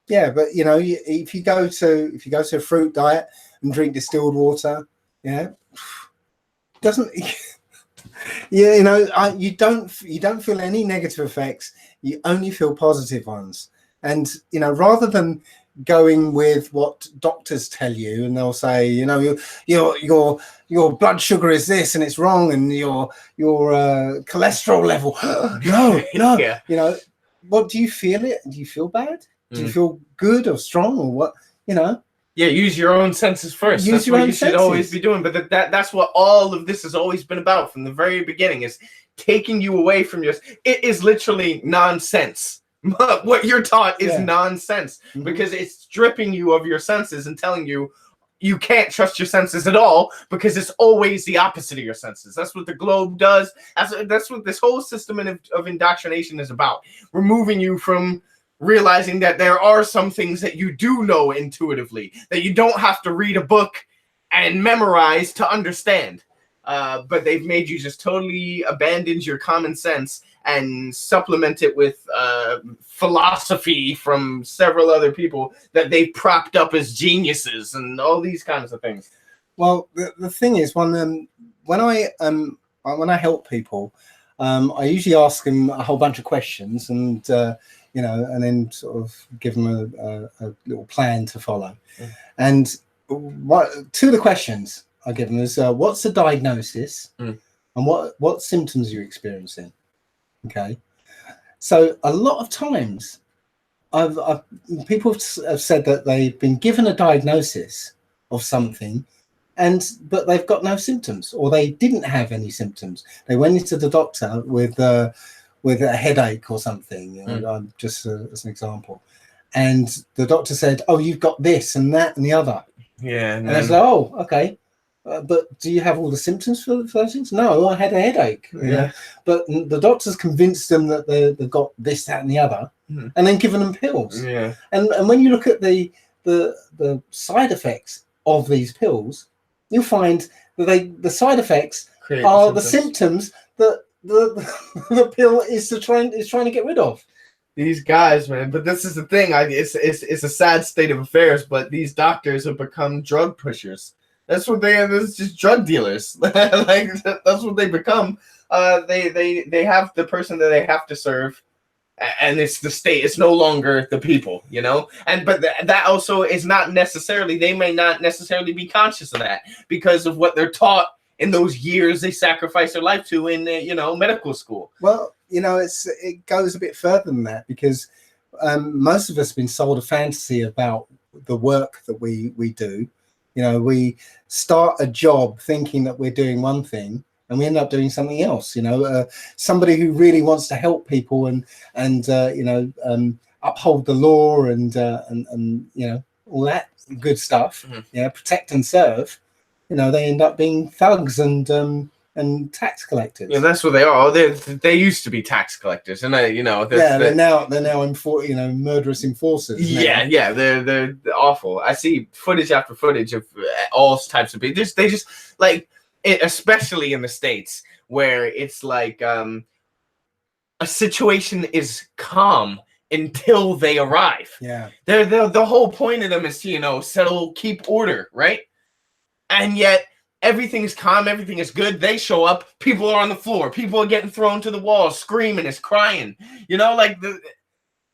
Yeah, but if you go to a fruit diet and drink distilled water, doesn't. Yeah, you don't feel any negative effects. You only feel positive ones. And rather than going with what doctors tell you, and they'll say, your blood sugar is this and it's wrong, and your cholesterol level. No. Yeah. What do you feel? Do you feel bad? Do you feel good or strong or what? Yeah, use your own senses first. That's what you should always be doing. But that's what all of this has always been about from the very beginning, is taking you away from your... It is literally nonsense. What you're taught is nonsense, because it's stripping you of your senses and telling you you can't trust your senses at all, because it's always the opposite of your senses. That's what the globe does. That's what this whole system of indoctrination is about. Removing you from realizing that there are some things that you do know intuitively, that you don't have to read a book and memorize to understand. But they've made you just totally abandon your common sense and supplement it with philosophy from several other people that they propped up as geniuses and all these kinds of things. Well, the thing is, when I help people, I usually ask them a whole bunch of questions, and and then sort of give them a little plan to follow. And two of the questions I give them is, what's the diagnosis? and what symptoms you're experiencing. Okay, so a lot of times, people have said that they've been given a diagnosis of something, but they've got no symptoms, or they didn't have any symptoms. They went into the doctor with a headache or something, just as an example, and the doctor said, "Oh, you've got this and that and the other." Yeah, and I was like, "Oh, okay." But do you have all the symptoms for those things? No, I had a headache. You know? But the doctor's convinced them that they've got this, that, and the other, and then given them pills. Yeah. And when you look at the side effects of these pills, you'll find that the side effects are the symptoms that the pill is trying to get rid of. These guys, man. But this is the thing. It's a sad state of affairs. But these doctors have become drug pushers. That's what they are. It's just drug dealers. Like that's what they become. They have the person that they have to serve, and it's the state. It's no longer the people, you know. But that also is not necessarily. They may not necessarily be conscious of that because of what they're taught in those years they sacrificed their life to in medical school. Well, it goes a bit further than that because most of us have been sold a fantasy about the work that we do. We start a job thinking that we're doing one thing and we end up doing something else. Somebody who really wants to help people and uphold the law and all that good stuff. Protect and serve. They end up being thugs and tax collectors. Yeah, that's what they are. They used to be tax collectors, and they're now murderous enforcers. Yeah, they're awful. I see footage after footage of all types of people. They just like it, especially in the States where it's like a situation is calm until they arrive. Yeah, the whole point of them is to settle, keep order, right? And yet everything is calm, everything is good. They show up, people are on the floor, people are getting thrown to the wall, screaming, is crying.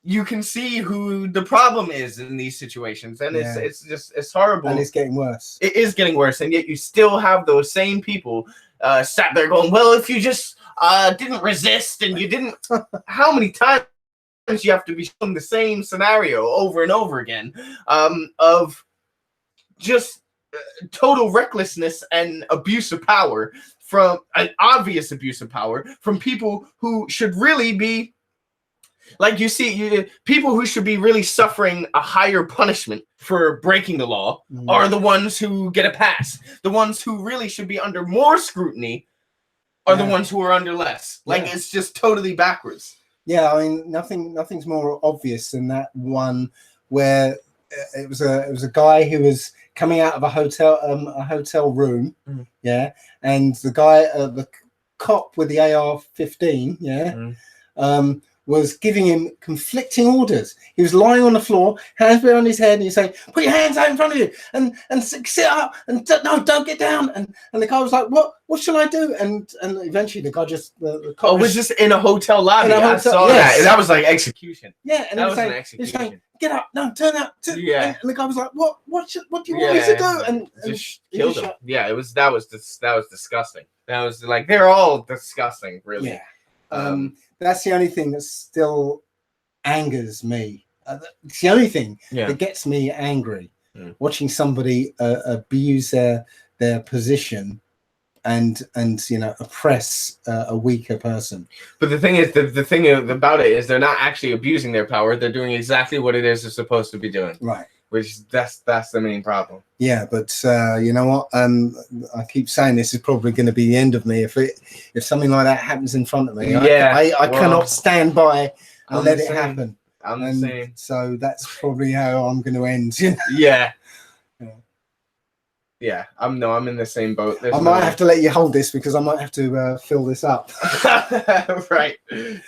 You can see who the problem is in these situations, and it's horrible. And it's getting worse. It is getting worse, and yet you still have those same people sat there going, "Well, if you just didn't resist and you didn't," how many times you have to be shown the same scenario over and over again of just total recklessness and abuse of power, from an obvious abuse of power from people who should really be, like people who should be really suffering a higher punishment for breaking the law are the ones who get a pass. The ones who really should be under more scrutiny are the ones who are under less. It's just totally backwards. Yeah, I mean, nothing's more obvious than that one where it was a guy who was coming out of a hotel room, and the cop with the AR-15, was giving him conflicting orders. He was lying on the floor, hands behind his head, and he's saying, "Put your hands out in front of you and sit up and no, don't get down." And the guy was like, "What shall I do?" And eventually the guy the cop was just in a hotel lobby. I saw that. That was like execution. Yeah, and that was an execution. He was saying, "Get up, no, turn up." And the guy was like, "What do you want me to do?" And just killed him. Yeah, that was disgusting. That was like, they're all disgusting, really. Yeah. That's the only thing that still angers me. It's the only thing that gets me angry. Watching somebody abuse their position and oppress a weaker person. But the thing is, the thing about it is they're not actually abusing their power. They're doing exactly what it is they're supposed to be doing. Right. Which that's the main problem. Yeah, but you know what? I keep saying this is probably going to be the end of me if something like that happens in front of me. I cannot stand by and let it happen. I'm the same. So that's probably how I'm going to end. Yeah. I'm in the same boat. I might have to let you hold this because I might have to fill this up. Right.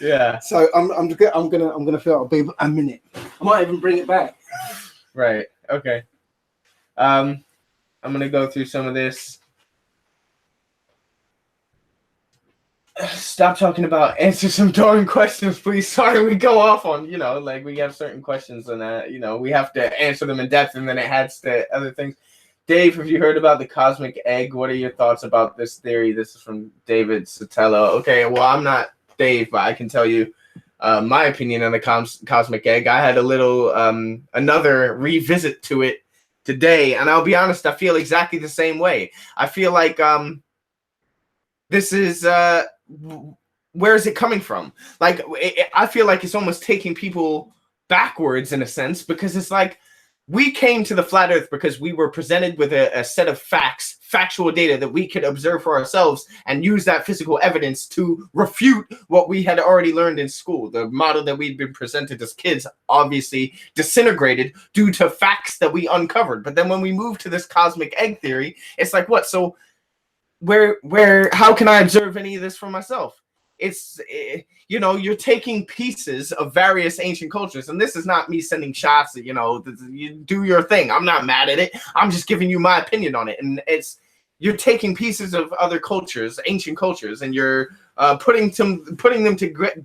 Yeah. So I'm gonna fill it. It'll be a minute. I might even bring it back. Right. Okay. I'm gonna go through some of this. Stop talking about answer some darn questions, please. Sorry, we go off on, we have certain questions and we have to answer them in depth, and then it adds to other things. Dave, have you heard about the cosmic egg? What are your thoughts about this theory? This is from David Sotelo. Okay, well, I'm not Dave, but I can tell you my opinion on the cosmic egg. I had a little another revisit to it today, and I'll be honest, I feel exactly the same way. I feel like this is where is it coming from? Like, I feel like it's almost taking people backwards in a sense, because it's like we came to the flat earth because we were presented with a set of facts, factual data that we could observe for ourselves and use that physical evidence to refute what we had already learned in school. The model that we'd been presented as kids obviously disintegrated due to facts that we uncovered. But then when we moved to this cosmic egg theory, it's like, what? So how can I observe any of this for myself? It's, you know, you're taking pieces of various ancient cultures, and this is not me sending shots at, you know, you do your thing. I'm not mad at it. I'm just giving you my opinion on it. And you're taking pieces of other cultures, ancient cultures, and you're putting them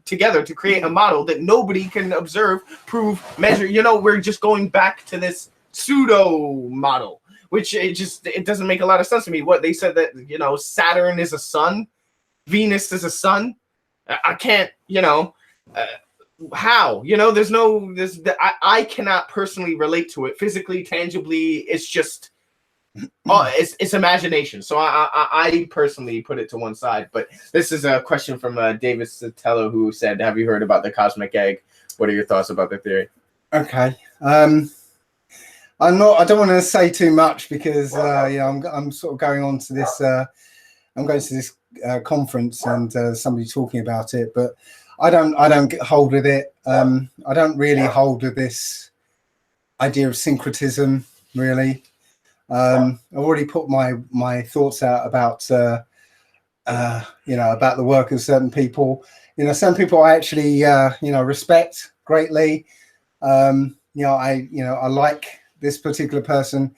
together to create a model that nobody can observe, prove, measure. You know, we're just going back to this pseudo model, which it doesn't make a lot of sense to me. What they said, that, you know, Saturn is a sun, Venus is a sun. I can't, you know, how, you know, I cannot personally relate to it physically, tangibly. It's just, it's imagination. So I personally put it to one side. But this is a question from David Sotelo, who said, "Have you heard about the cosmic egg? What are your thoughts about the theory?" Okay. I don't want to say too much because I'm sort of going on to this. I'm going to this conference and somebody talking about it, but I don't get hold with it. I don't really hold with this idea of syncretism, really. I've already put my thoughts out about about the work of certain people. You know, some people I actually respect greatly. I like this particular person,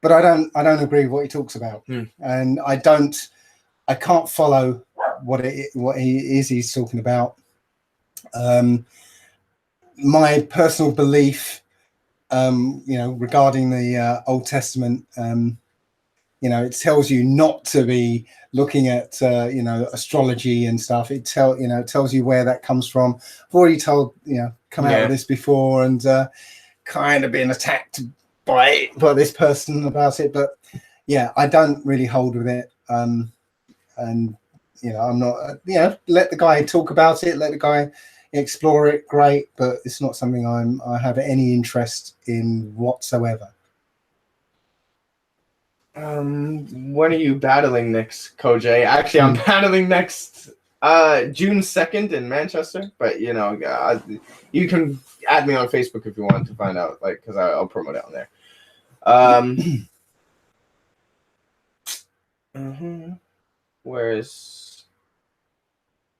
but I don't agree with what he talks about, and I can't follow what he's talking about. My personal belief, regarding the Old Testament, it tells you not to be looking at astrology and stuff. It tells you where that comes from. I've already come out with this before and kind of been attacked by this person about it, but yeah, I don't really hold with it. And I'm not, let the guy talk about it, let the guy explore it, great, but it's not something I have any interest in whatsoever. When are you battling next, Koj? Actually, I'm battling next June 2nd in Manchester, but you can add me on Facebook if you want to find out, like, because I'll promote it on there. Where's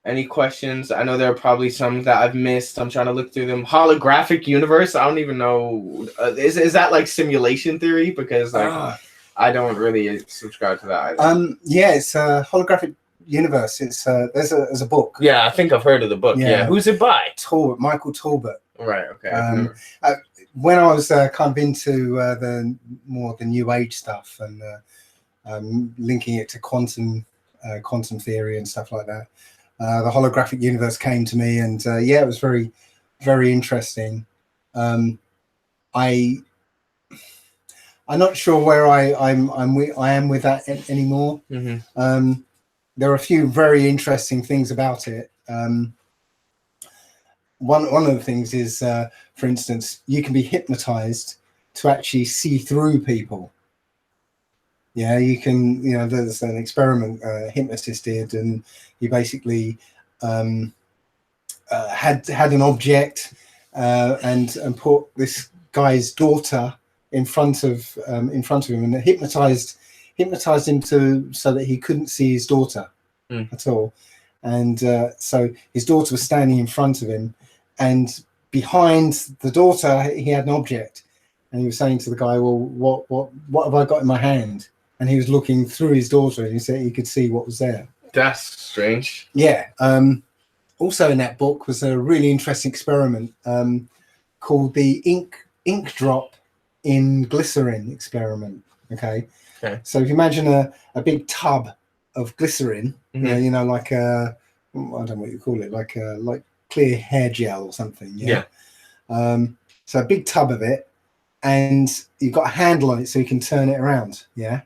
any questions? I know there are probably some that I've missed. I'm trying to look through them. Holographic universe. I don't even know. Is that like simulation theory? Because I don't really subscribe to that either. Yeah, it's a holographic universe. It's there's a book. Yeah, I think I've heard of the book. Yeah. Who's it by? Michael Talbot. Right. Okay. When I was kind of into the New Age stuff and linking it to quantum theory and stuff like that, the holographic universe came to me, and it was very, very interesting. I'm not sure where I am with that anymore. There are a few very interesting things about it. One of the things is, for instance, you can be hypnotized to actually see through people. Yeah, you can. There's an experiment a hypnotist did, and he basically had an object and put this guy's daughter in front of him, and hypnotized him so that he couldn't see his daughter at all. And so his daughter was standing in front of him, and behind the daughter he had an object, and he was saying to the guy, "Well, what have I got in my hand?" And he was looking through his daughter, and he said he could see what was there. That's strange. Yeah. Also in that book was a really interesting experiment called the ink drop in glycerin experiment. Okay. Okay. So if you imagine a big tub of glycerin, you know, like I don't know what you call it, like clear hair gel or something. Yeah. So a big tub of it, and you've got a handle on it so you can turn it around. Yeah.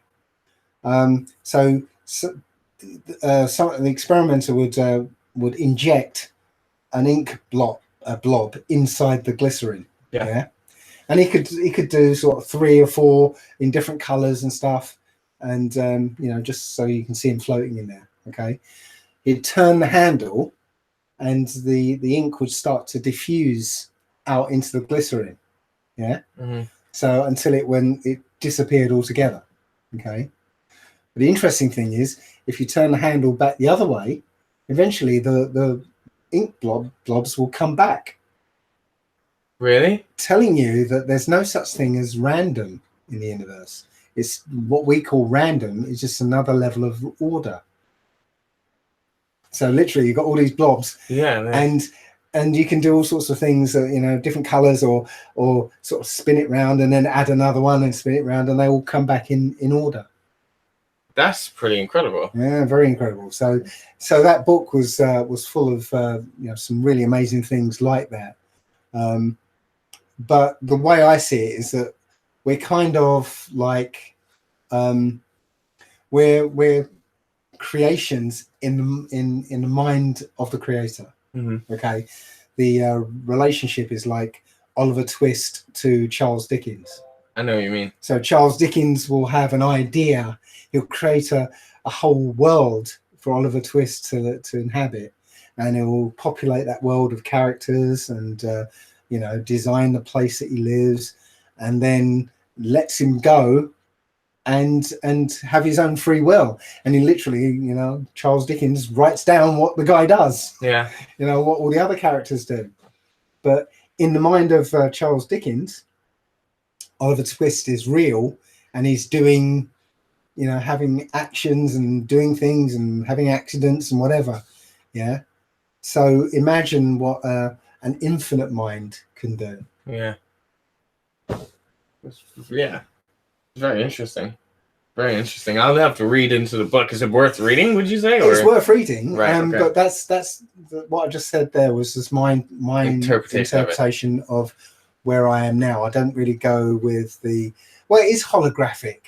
So the experimenter would inject an ink blob inside the glycerin. Yeah. And he could do sort of 3 or 4 in different colors and stuff, and you know, just so you can see him floating in there. Okay. He'd turn the handle, and the ink would start to diffuse out into the glycerin. Yeah. So until it disappeared altogether. Okay. But the interesting thing is, if you turn the handle back the other way, eventually the ink blobs will come back. Really? Telling you that there's no such thing as random in the universe. It's what we call random is just another level of order. So literally, you've got all these blobs, and you can do all sorts of things, you know, different colors, or sort of spin it round and then add another one and spin it round, and they all come back in order. That's pretty incredible. Yeah, very incredible. So that book was full of you know, some really amazing things like that. But the way I see it is that we're kind of like we're creations in the mind of the creator. Okay, the relationship is like Oliver Twist to Charles Dickens. I know what you mean. So Charles Dickens will have an idea. He'll create a whole world for Oliver Twist to inhabit, and it will populate that world of characters and you know, design the place that he lives, and then lets him go and have his own free will. And he literally, you know, Charles Dickens writes down what the guy does. Yeah. You know, what all the other characters do. But in the mind of Charles Dickens, Oliver Twist is real, and he's doing, you know, having actions and doing things and having accidents and whatever. Yeah. So imagine what an infinite mind can do. Yeah. Yeah. Very interesting. Very interesting. I'll have to read into the book. Is it worth reading, would you say? Or? It's worth reading. Right, okay. But that's what I just said there was just my interpretation of where I am now. I don't really go with the, well, it is holographic,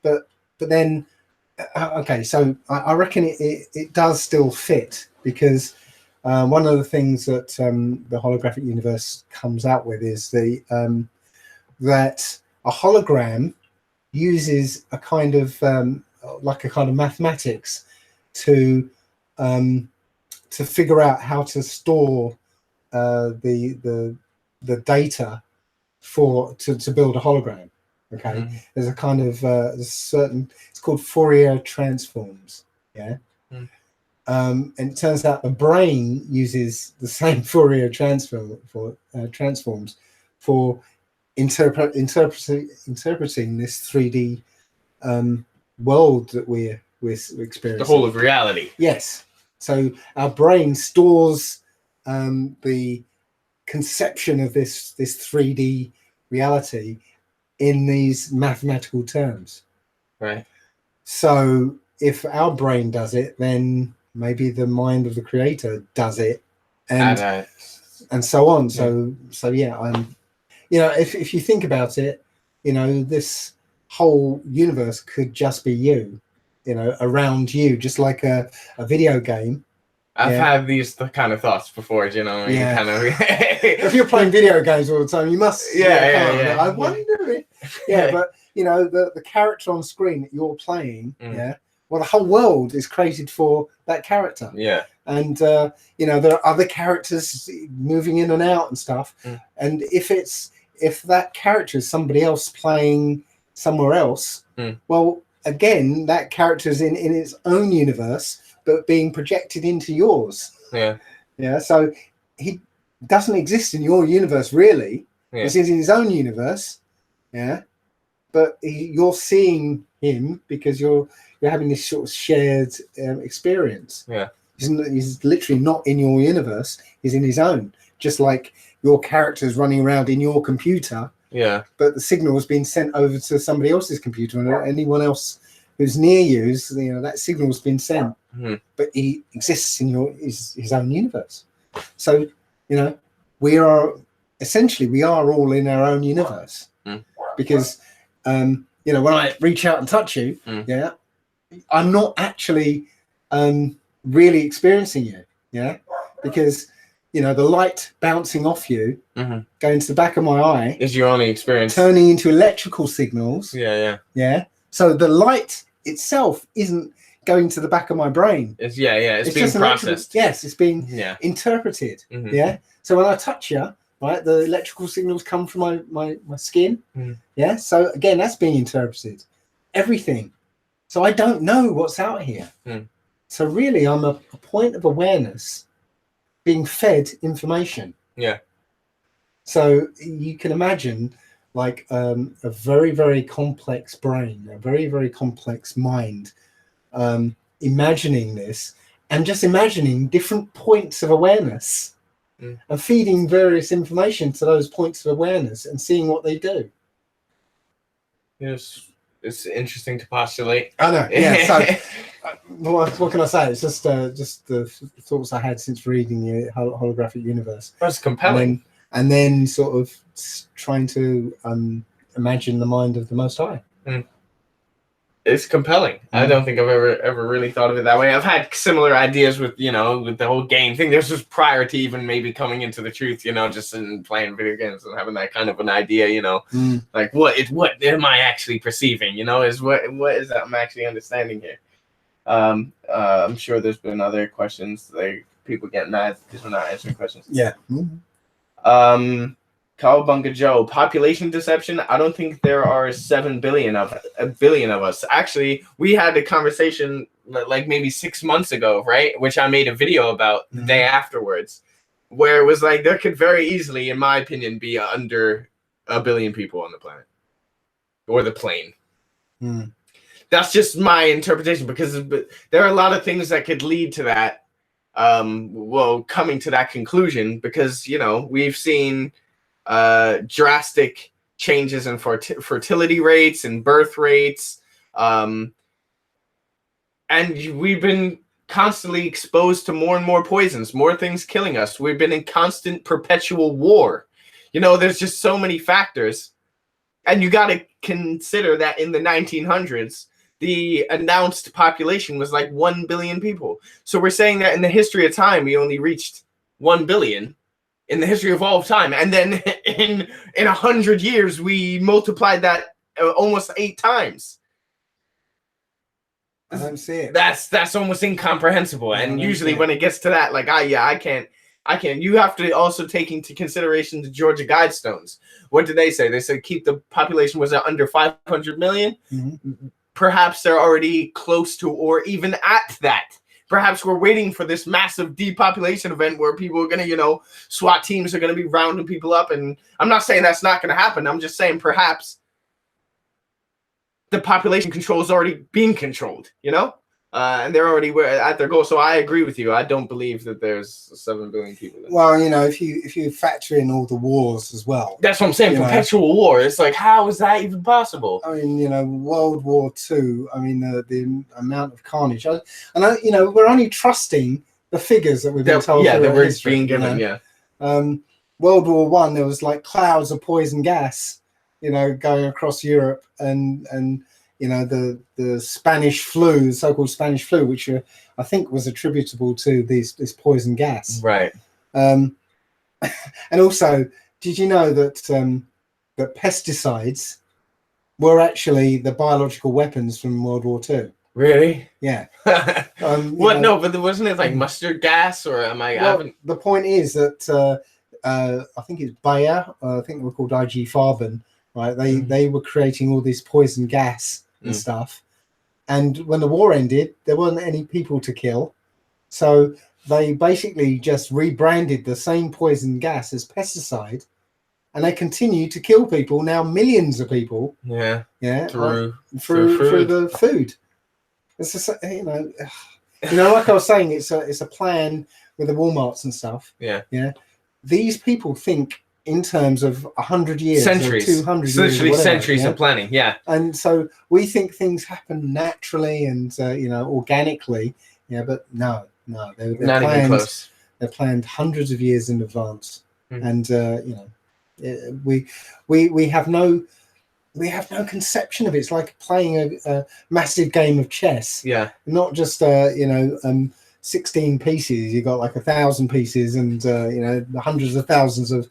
but then okay, so I reckon it does still fit, because one of the things that the holographic universe comes out with is that a hologram uses a kind of like a kind of mathematics to figure out how to store the data to build a hologram. Okay, there's a kind of certain, it's called Fourier transforms. Yeah. And it turns out the brain uses the same Fourier transforms for interpreting this 3D world that we're experiencing. The whole of reality. Yes. So our brain stores the conception of this 3D reality in these mathematical terms. Right. So if our brain does it, then maybe the mind of the creator does it, and so on. So yeah, I'm, you know, if you think about it, you know, this whole universe could just be you know, around you, just like a video game. I've had these kind of thoughts before, you know. Yeah. Kind of if you're playing video games all the time, you must. Yeah. I wonder it. Yeah, but you know, the character on screen that you're playing, well, the whole world is created for that character. Yeah. And you know, there are other characters moving in and out and stuff. And if that character is somebody else playing somewhere else, well, again, that character is in its own universe, but being projected into yours. Yeah. So he doesn't exist in your universe, really. He's in his own universe. Yeah. But you're seeing him because you're having this sort of shared experience. Yeah. He's literally not in your universe. He's in his own. Just like your character's running around in your computer, Yeah. But the signal has been sent over to somebody else's computer, and anyone else who's near you, that signal has been sent. But he exists in his own universe. So, we are all in our own universe. Because, when I reach out and touch you, I'm not actually really experiencing you. Yeah. Because, the light bouncing off you, going to the back of my eye, is your only experience, turning into electrical signals. Yeah. So the light itself isn't going to the back of my brain. It's being processed. Yes, it's being interpreted. Yeah. So when I touch you, right, the electrical signals come from my skin. Yeah. So again, that's being interpreted. Everything. So I don't know what's out here. So really, I'm a point of awareness being fed information. Yeah. So you can imagine like a very, very complex brain, a very, very complex mind, imagining this and just imagining different points of awareness and feeding various information to those points of awareness and seeing what they do. Yes. It's interesting to postulate. I know. Yeah. So, what can I say? It's just the thoughts I had since reading the Holographic Universe. That's compelling. And then sort of trying to imagine the mind of the Most High. It's compelling. I don't think I've ever really thought of it that way. I've had similar ideas with with the whole game thing. This was prior to even maybe coming into the truth. Just in playing video games and having that kind of an idea. Like what am I actually perceiving? Is what is that I'm actually understanding here. I'm sure there's been other questions like people getting mad because we're not answering questions. Yeah. Cowabunga Joe, population deception. I don't think there are 7 billion of us. Actually, we had a conversation like maybe 6 months ago, right? Which I made a video about the day afterwards, where it was like there could very easily, in my opinion, be under 1 billion people on the planet or the plane. That's just my interpretation because there are a lot of things that could lead to that. Coming to that conclusion because we've seen drastic changes in fertility rates and birth rates, and we've been constantly exposed to more and more poisons, more things killing us. We've been in constant perpetual war. There's just so many factors, and you got to consider that in the 1900s the announced population was like 1 billion people. So we're saying that in the history of time we only reached 1 billion in the history of all of time, and then in 100 years we multiplied that almost 8 times. I don't see it. That's almost incomprehensible. And usually when it gets to that, like I can't. You have to also take into consideration the Georgia Guidestones. What did they say? They said keep the population was under 500 million. Perhaps they're already close to or even at that. Perhaps we're waiting for this massive depopulation event where people are going to, SWAT teams are going to be rounding people up. And I'm not saying that's not going to happen. I'm just saying perhaps the population control is already being controlled, and they're already at their goal. So I agree with you. I don't believe that there's 7 billion people there. Well, if you factor in all the wars as well. That's what I'm saying. Perpetual war. It's like, how is that even possible? I mean, World War II. I mean, the amount of carnage. We're only trusting the figures that we've been told. Yeah, that we're being given. Yeah. World War I, there was like clouds of poison gas, going across Europe, and the Spanish flu, the so-called Spanish flu, which I think was attributable to this poison gas. Right. And also, did you know that that pesticides were actually the biological weapons from World War II? Really? Yeah. What? No, but wasn't it like mustard gas, or am I? Well, the point is that I think it's Bayer. I think they were called IG Farben. Right? They were creating all this poison gas and stuff. And when the war ended, there weren't any people to kill. So they basically just rebranded the same poison gas as pesticide, and they continue to kill people now, millions of people. Yeah. Through the food. It's just, like I was saying, it's a plan with the Walmarts and stuff. Yeah. These people think in terms of 100 years, centuries, or 200 years, literally whatever, centuries of planning. Yeah, and so we think things happen naturally and organically, but no, they're not even planned. close. They're planned hundreds of years in advance, and we have no conception of it. It's like playing a massive game of chess. Yeah, not just 16 pieces. You got like 1,000 pieces, and hundreds of thousands of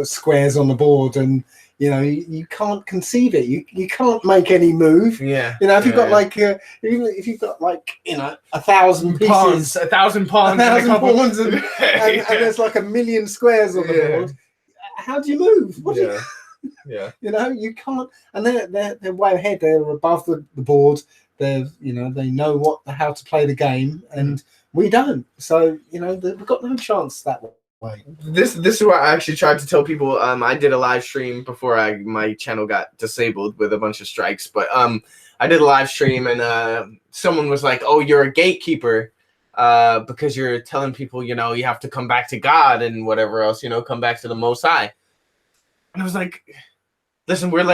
squares on the board, and you can't conceive it. You can't make any move. Yeah. If you've got like even if you've got like 1,000 pieces, pawns, 1,000 pawns, 1,000 pawns, and yeah. there's like 1,000,000 squares on the board. How do you move? Yeah. You can't. And they're way ahead. They're above the board. They know how to play the game, and we don't. So we've got no chance that way. This is what I actually tried to tell people. I did a live stream before my channel got disabled with a bunch of strikes, but I did a live stream, and someone was like, "Oh, you're a gatekeeper because you're telling people you have to come back to God and whatever else, come back to the Most High." And I was like, "Listen, we're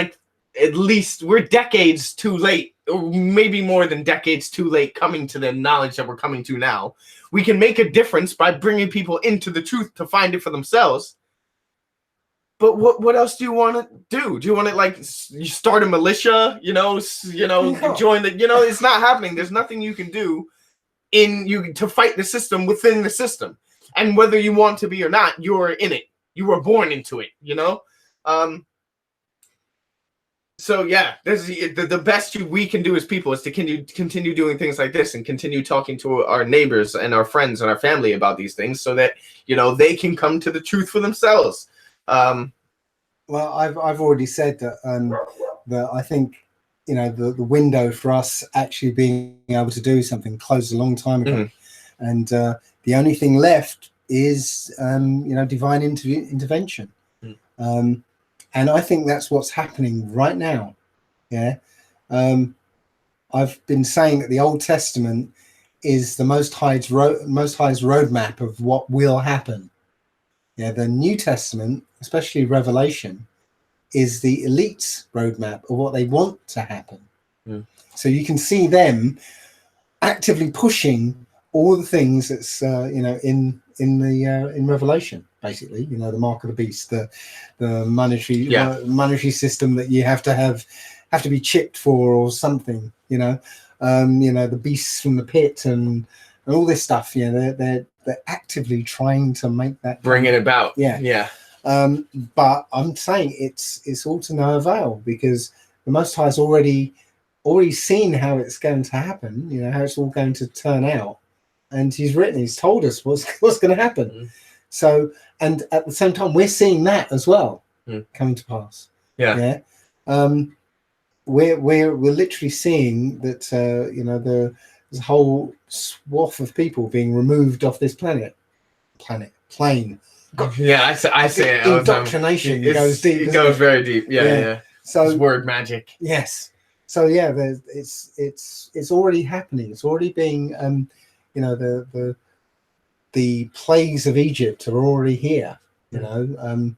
decades too late, or maybe more than decades too late, coming to the knowledge that we're coming to now. We can make a difference by bringing people into the truth to find it for themselves. But what else do you want to do? Do you want to you start a militia? Join the. It's not happening. There's nothing you can do to fight the system within the system. And whether you want to be or not, you're in it. You were born into it. So yeah, the best we can do as people is to continue doing things like this and continue talking to our neighbors and our friends and our family about these things, so that they can come to the truth for themselves. Well, I've already said that that I think the window for us actually being able to do something closed a long time ago, and the only thing left is divine intervention. And I think that's what's happening right now. Yeah. I've been saying that the Old Testament is the Most High's roadmap of what will happen. Yeah. The New Testament, especially Revelation, is the elite's roadmap of what they want to happen. So you can see them actively pushing all the things that's in Revelation. Basically, the mark of the beast, the monetary system that you have to be chipped for or something. The beasts from the pit and all this stuff. They're actively trying to make that bring it about. Yeah. But I'm saying it's all to no avail, because the Most High's already seen how it's going to happen. How it's all going to turn out, and He's told us what's going to happen. So, and at the same time, we're seeing that as well coming to pass. Yeah. We're literally seeing that there's a whole swath of people being removed off this plane. Yeah, I say it. Indoctrination goes deep. It goes very deep. Yeah. So it's word magic. Yes. So yeah, it's already happening. It's already being the plagues of Egypt are already here. Don't want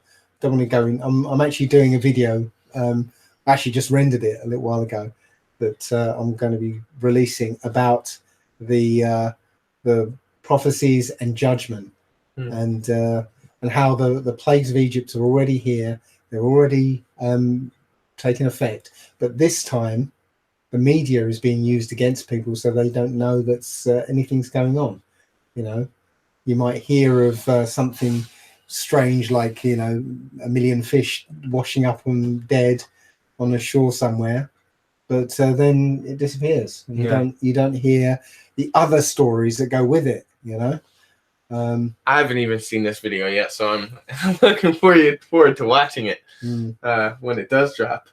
to go in. I'm actually doing a video. I actually just rendered it a little while ago that I'm going to be releasing about the prophecies and judgment, and how the plagues of Egypt are already here. They're already taking effect, but this time the media is being used against people, so they don't know that anything's going on. You might hear of something strange like a million fish washing up on dead on a shore somewhere, but then it disappears. You don't hear the other stories that go with it. I haven't even seen this video yet, so I'm looking forward to watching it when it does drop.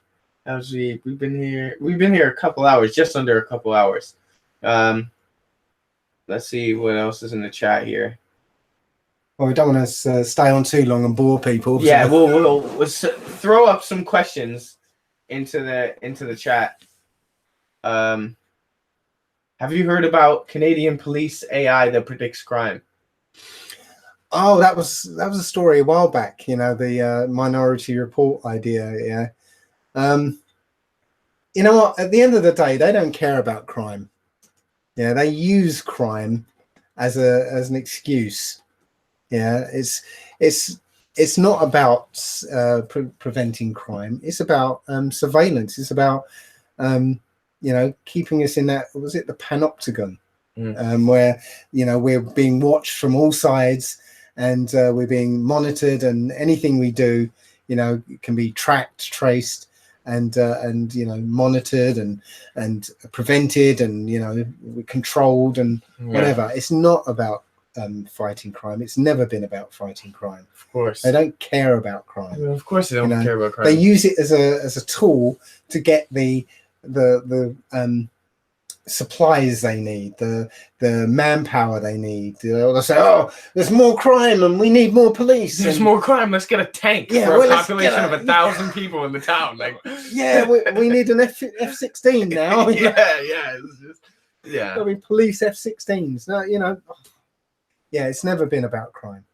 We've been here a couple hours, just under a couple hours. Let's see what else is in the chat here. Well, we don't want to stay on too long and bore people. Yeah, so. we'll throw up some questions into the chat. Have you heard about Canadian police AI that predicts crime? Oh, that was a story a while back. You know, the Minority Report idea. Yeah. You know what? At the end of the day, they don't care about crime. Yeah, they use crime as an excuse. Yeah, it's not about preventing crime. It's about surveillance. It's about you know, keeping us in that, was it the panopticon, where, you know, we're being watched from all sides, and we're being monitored, and anything we do, you know, can be tracked, traced, and you know, monitored and prevented, and you know, controlled, and whatever. It's not about fighting crime. It's never been about fighting crime. Of course, they don't care about crime. Of course, they don't care about crime. They use it as a tool to get the supplies they need, the manpower they need. They'll say, "Oh, there's more crime, and we need more police. There's more crime. Let's get a tank for a population of 1,000 people in the town." Like, yeah, we need an F-16 now. Yeah. I mean, police F-16s. No, you know, yeah, it's never been about crime.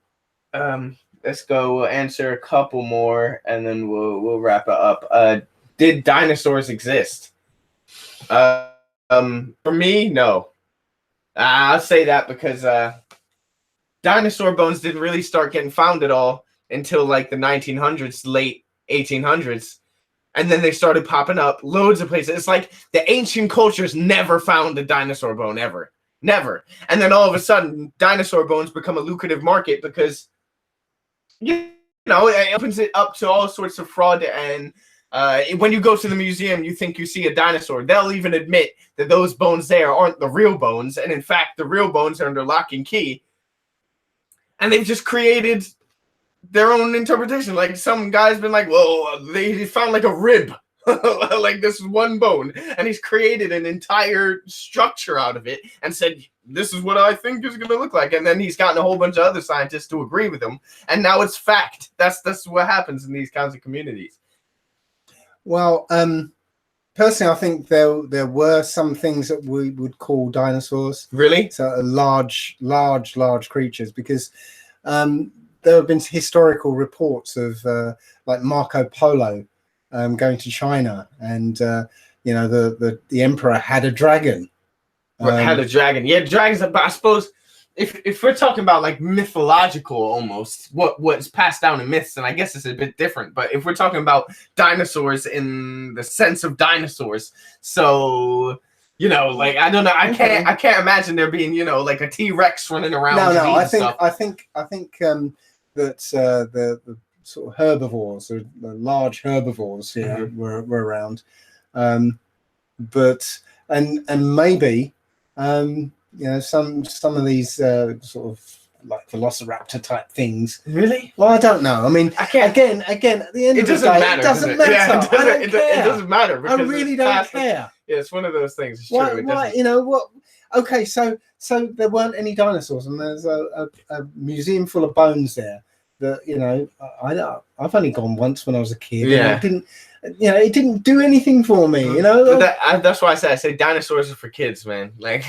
Let's go. We'll answer a couple more, and then we'll wrap it up. Did dinosaurs exist? For me, no. I'll say that because dinosaur bones didn't really start getting found at all until like the 1900s, late 1800s. And then they started popping up loads of places. It's like the ancient cultures never found a dinosaur bone, ever. Never. And then all of a sudden, dinosaur bones become a lucrative market because, you know, it opens it up to all sorts of fraud. And when you go to the museum, you think you see a dinosaur. They'll even admit that those bones there aren't the real bones. And in fact, the real bones are under lock and key. And they've just created their own interpretation. Like, some guy's been like, well, they found like a rib, like this one bone, and he's created an entire structure out of it and said, this is what I think is going to look like. And then he's gotten a whole bunch of other scientists to agree with him, and now it's fact. That's what happens in these kinds of communities. Well, personally, I think there were some things that we would call dinosaurs. Really? So large creatures, because there have been historical reports of like Marco Polo going to China, and you know, the emperor had a dragon. Had a dragon. Yeah, dragons. But I suppose if we're talking about like mythological, almost what's passed down in myths, and I guess it's a bit different. But if we're talking about dinosaurs in the sense of dinosaurs, so, you know, like, I don't know, I can't imagine there being, you know, like a T-Rex running around. No, I think that the sort of herbivores, or the large herbivores, you know, were around, but and maybe you know, some of these sort of like velociraptor type things. Really? Well, I don't know. I mean, again, at the end of the day, it doesn't matter. Yeah, it doesn't matter. I really don't care. Yeah, it's one of those things. It's why, true. why, you know what? Okay, so there weren't any dinosaurs, and there's a museum full of bones there. That, you know, I've only gone once when I was a kid. Yeah. It didn't do anything for me. You know. That's why I say dinosaurs are for kids, man. Like,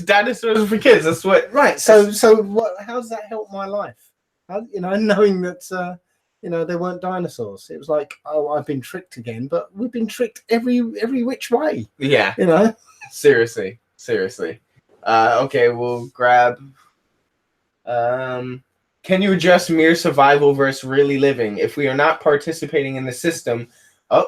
dinosaurs are for kids. That's what. Right. So what? How does that help my life? You know, knowing that you know, there weren't dinosaurs. It was like, oh, I've been tricked again. But we've been tricked every which way. Yeah. You know. Seriously. Okay, we'll grab. Can you address mere survival versus really living? If we are not participating in the system,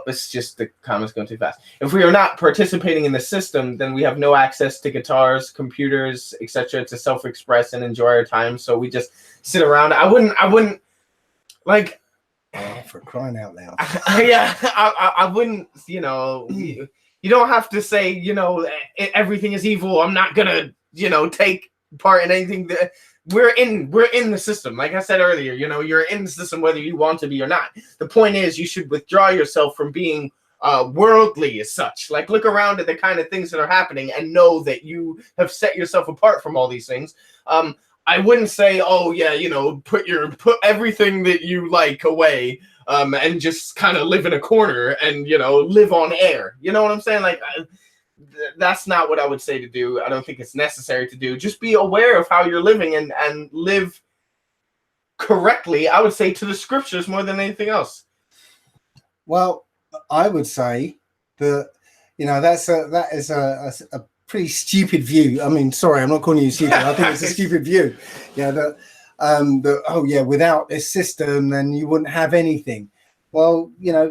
it's just the comments going too fast. If we are not participating in the system, then we have no access to guitars, computers, etc. to self-express and enjoy our time. So we just sit around. I wouldn't like. Oh, for crying out loud! I wouldn't. You know, you don't have to say, you know, everything is evil. I'm not gonna, you know, take part in anything that. We're in the system. Like I said earlier, you know, you're in the system whether you want to be or not. The point is, you should withdraw yourself from being worldly as such. Like, look around at the kind of things that are happening and know that you have set yourself apart from all these things. I wouldn't say, oh yeah, you know, put everything that you like away and just kind of live in a corner and, you know, live on air. You know what I'm saying? Like, that's not what I would say to do. I don't think it's necessary to do. Just be aware of how you're living and live correctly, I would say to the scriptures more than anything else. Well, I would say that, that is a pretty stupid view. I mean, sorry, I'm not calling you stupid. I think it's a stupid view. Yeah, without this system, then you wouldn't have anything. Well,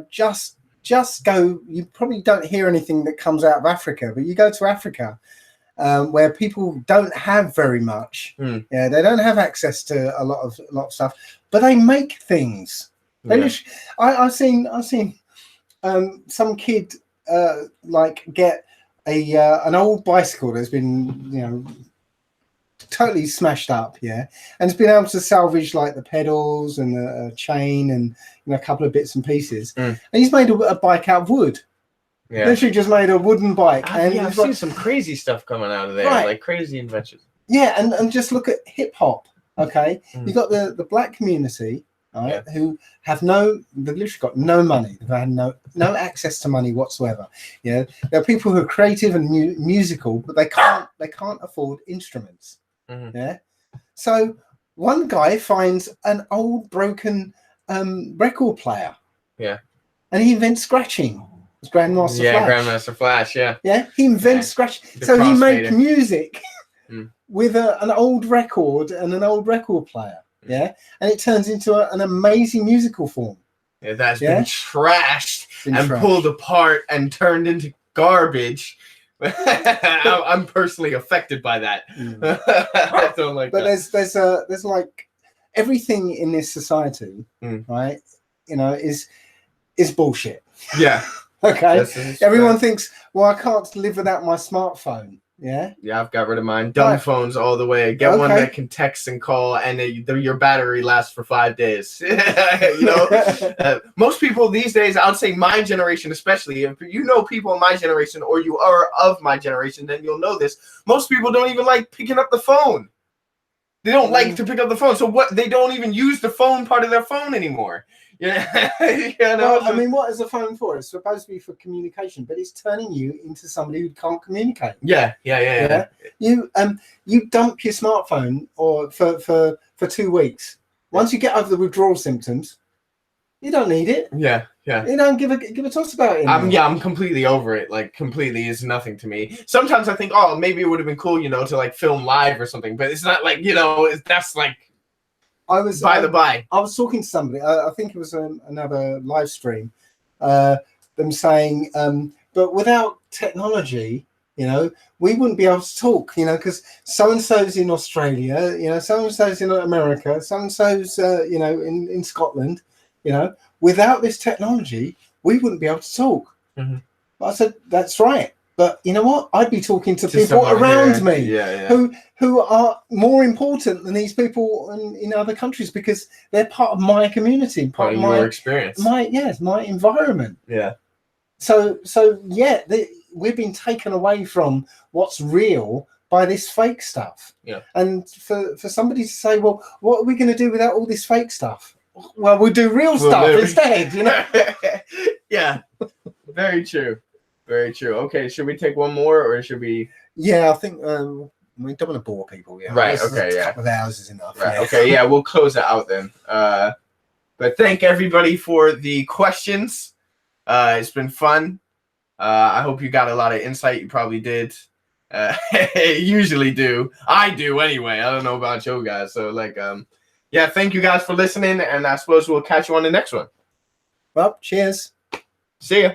just go. You probably don't hear anything that comes out of Africa, but you go to Africa, where people don't have very much. Yeah, they don't have access to a lot of stuff, but they make things. I've seen some kid get an old bicycle that's been totally smashed up, and it's been able to salvage like the pedals and the chain and a couple of bits and pieces, and he's made a bike out of wood. Literally just made a wooden bike. I've seen some crazy stuff coming out of there, like crazy inventions. Yeah, and just look at hip hop. Okay, you got the black community, right, who have they've literally got no money. They've had no access to money whatsoever. There are people who are creative and musical, but they can't afford instruments. So one guy finds an old broken record player. And he invents scratching. It's Grandmaster Flash. Grandmaster Flash. He invents scratching. So he made music with an old record and an old record player. And it turns into an amazing musical form. That's been trashed pulled apart and turned into garbage. I'm personally affected by that. I don't like that. But there's like everything in this society, right? Is bullshit. Okay. Everyone thinks, well, I can't live without my smartphone. Yeah, I've got rid of mine. Dumb phones all the way. Get one that can text and call, and your battery lasts for 5 days. Most people these days, I would say my generation especially, if you know people in my generation or you are of my generation, then you'll know this. Most people don't even like picking up the phone. They don't like to pick up the phone. So they don't even use the phone part of their phone anymore. Well, I mean, what is a phone for? It's supposed to be for communication, but it's turning you into somebody who can't communicate. Yeah. You dump your smartphone for 2 weeks. Once you get over the withdrawal symptoms, you don't need it. Yeah. You don't give a toss about it. I'm completely over it. Like, completely is nothing to me. Sometimes I think, oh, maybe it would have been cool, to like film live or something, but it's not like, that's like. I was talking to somebody. I think it was another live stream. Them saying, but without technology, we wouldn't be able to talk. Because so and so's in Australia. So and so's in America. So and so's in Scotland. Without this technology, we wouldn't be able to talk. I said, that's right. But you know what? I'd be talking to people around me who are more important than these people in other countries because they're part of my community, part of my experience, my environment. So we've been taken away from what's real by this fake stuff. And for somebody to say, well, what are we going to do without all this fake stuff? Well, we'll do real stuff instead. Very true. Very true. Okay, should we take one more or should we? Yeah, I think we don't want to bore people. Right. Okay. A couple of hours is enough. Right. Okay. Yeah, we'll close it out then. But thank everybody for the questions. It's been fun. I hope you got a lot of insight. You probably did. Usually do. I do anyway. I don't know about you guys. So thank you guys for listening, and I suppose we'll catch you on the next one. Well, cheers. See ya.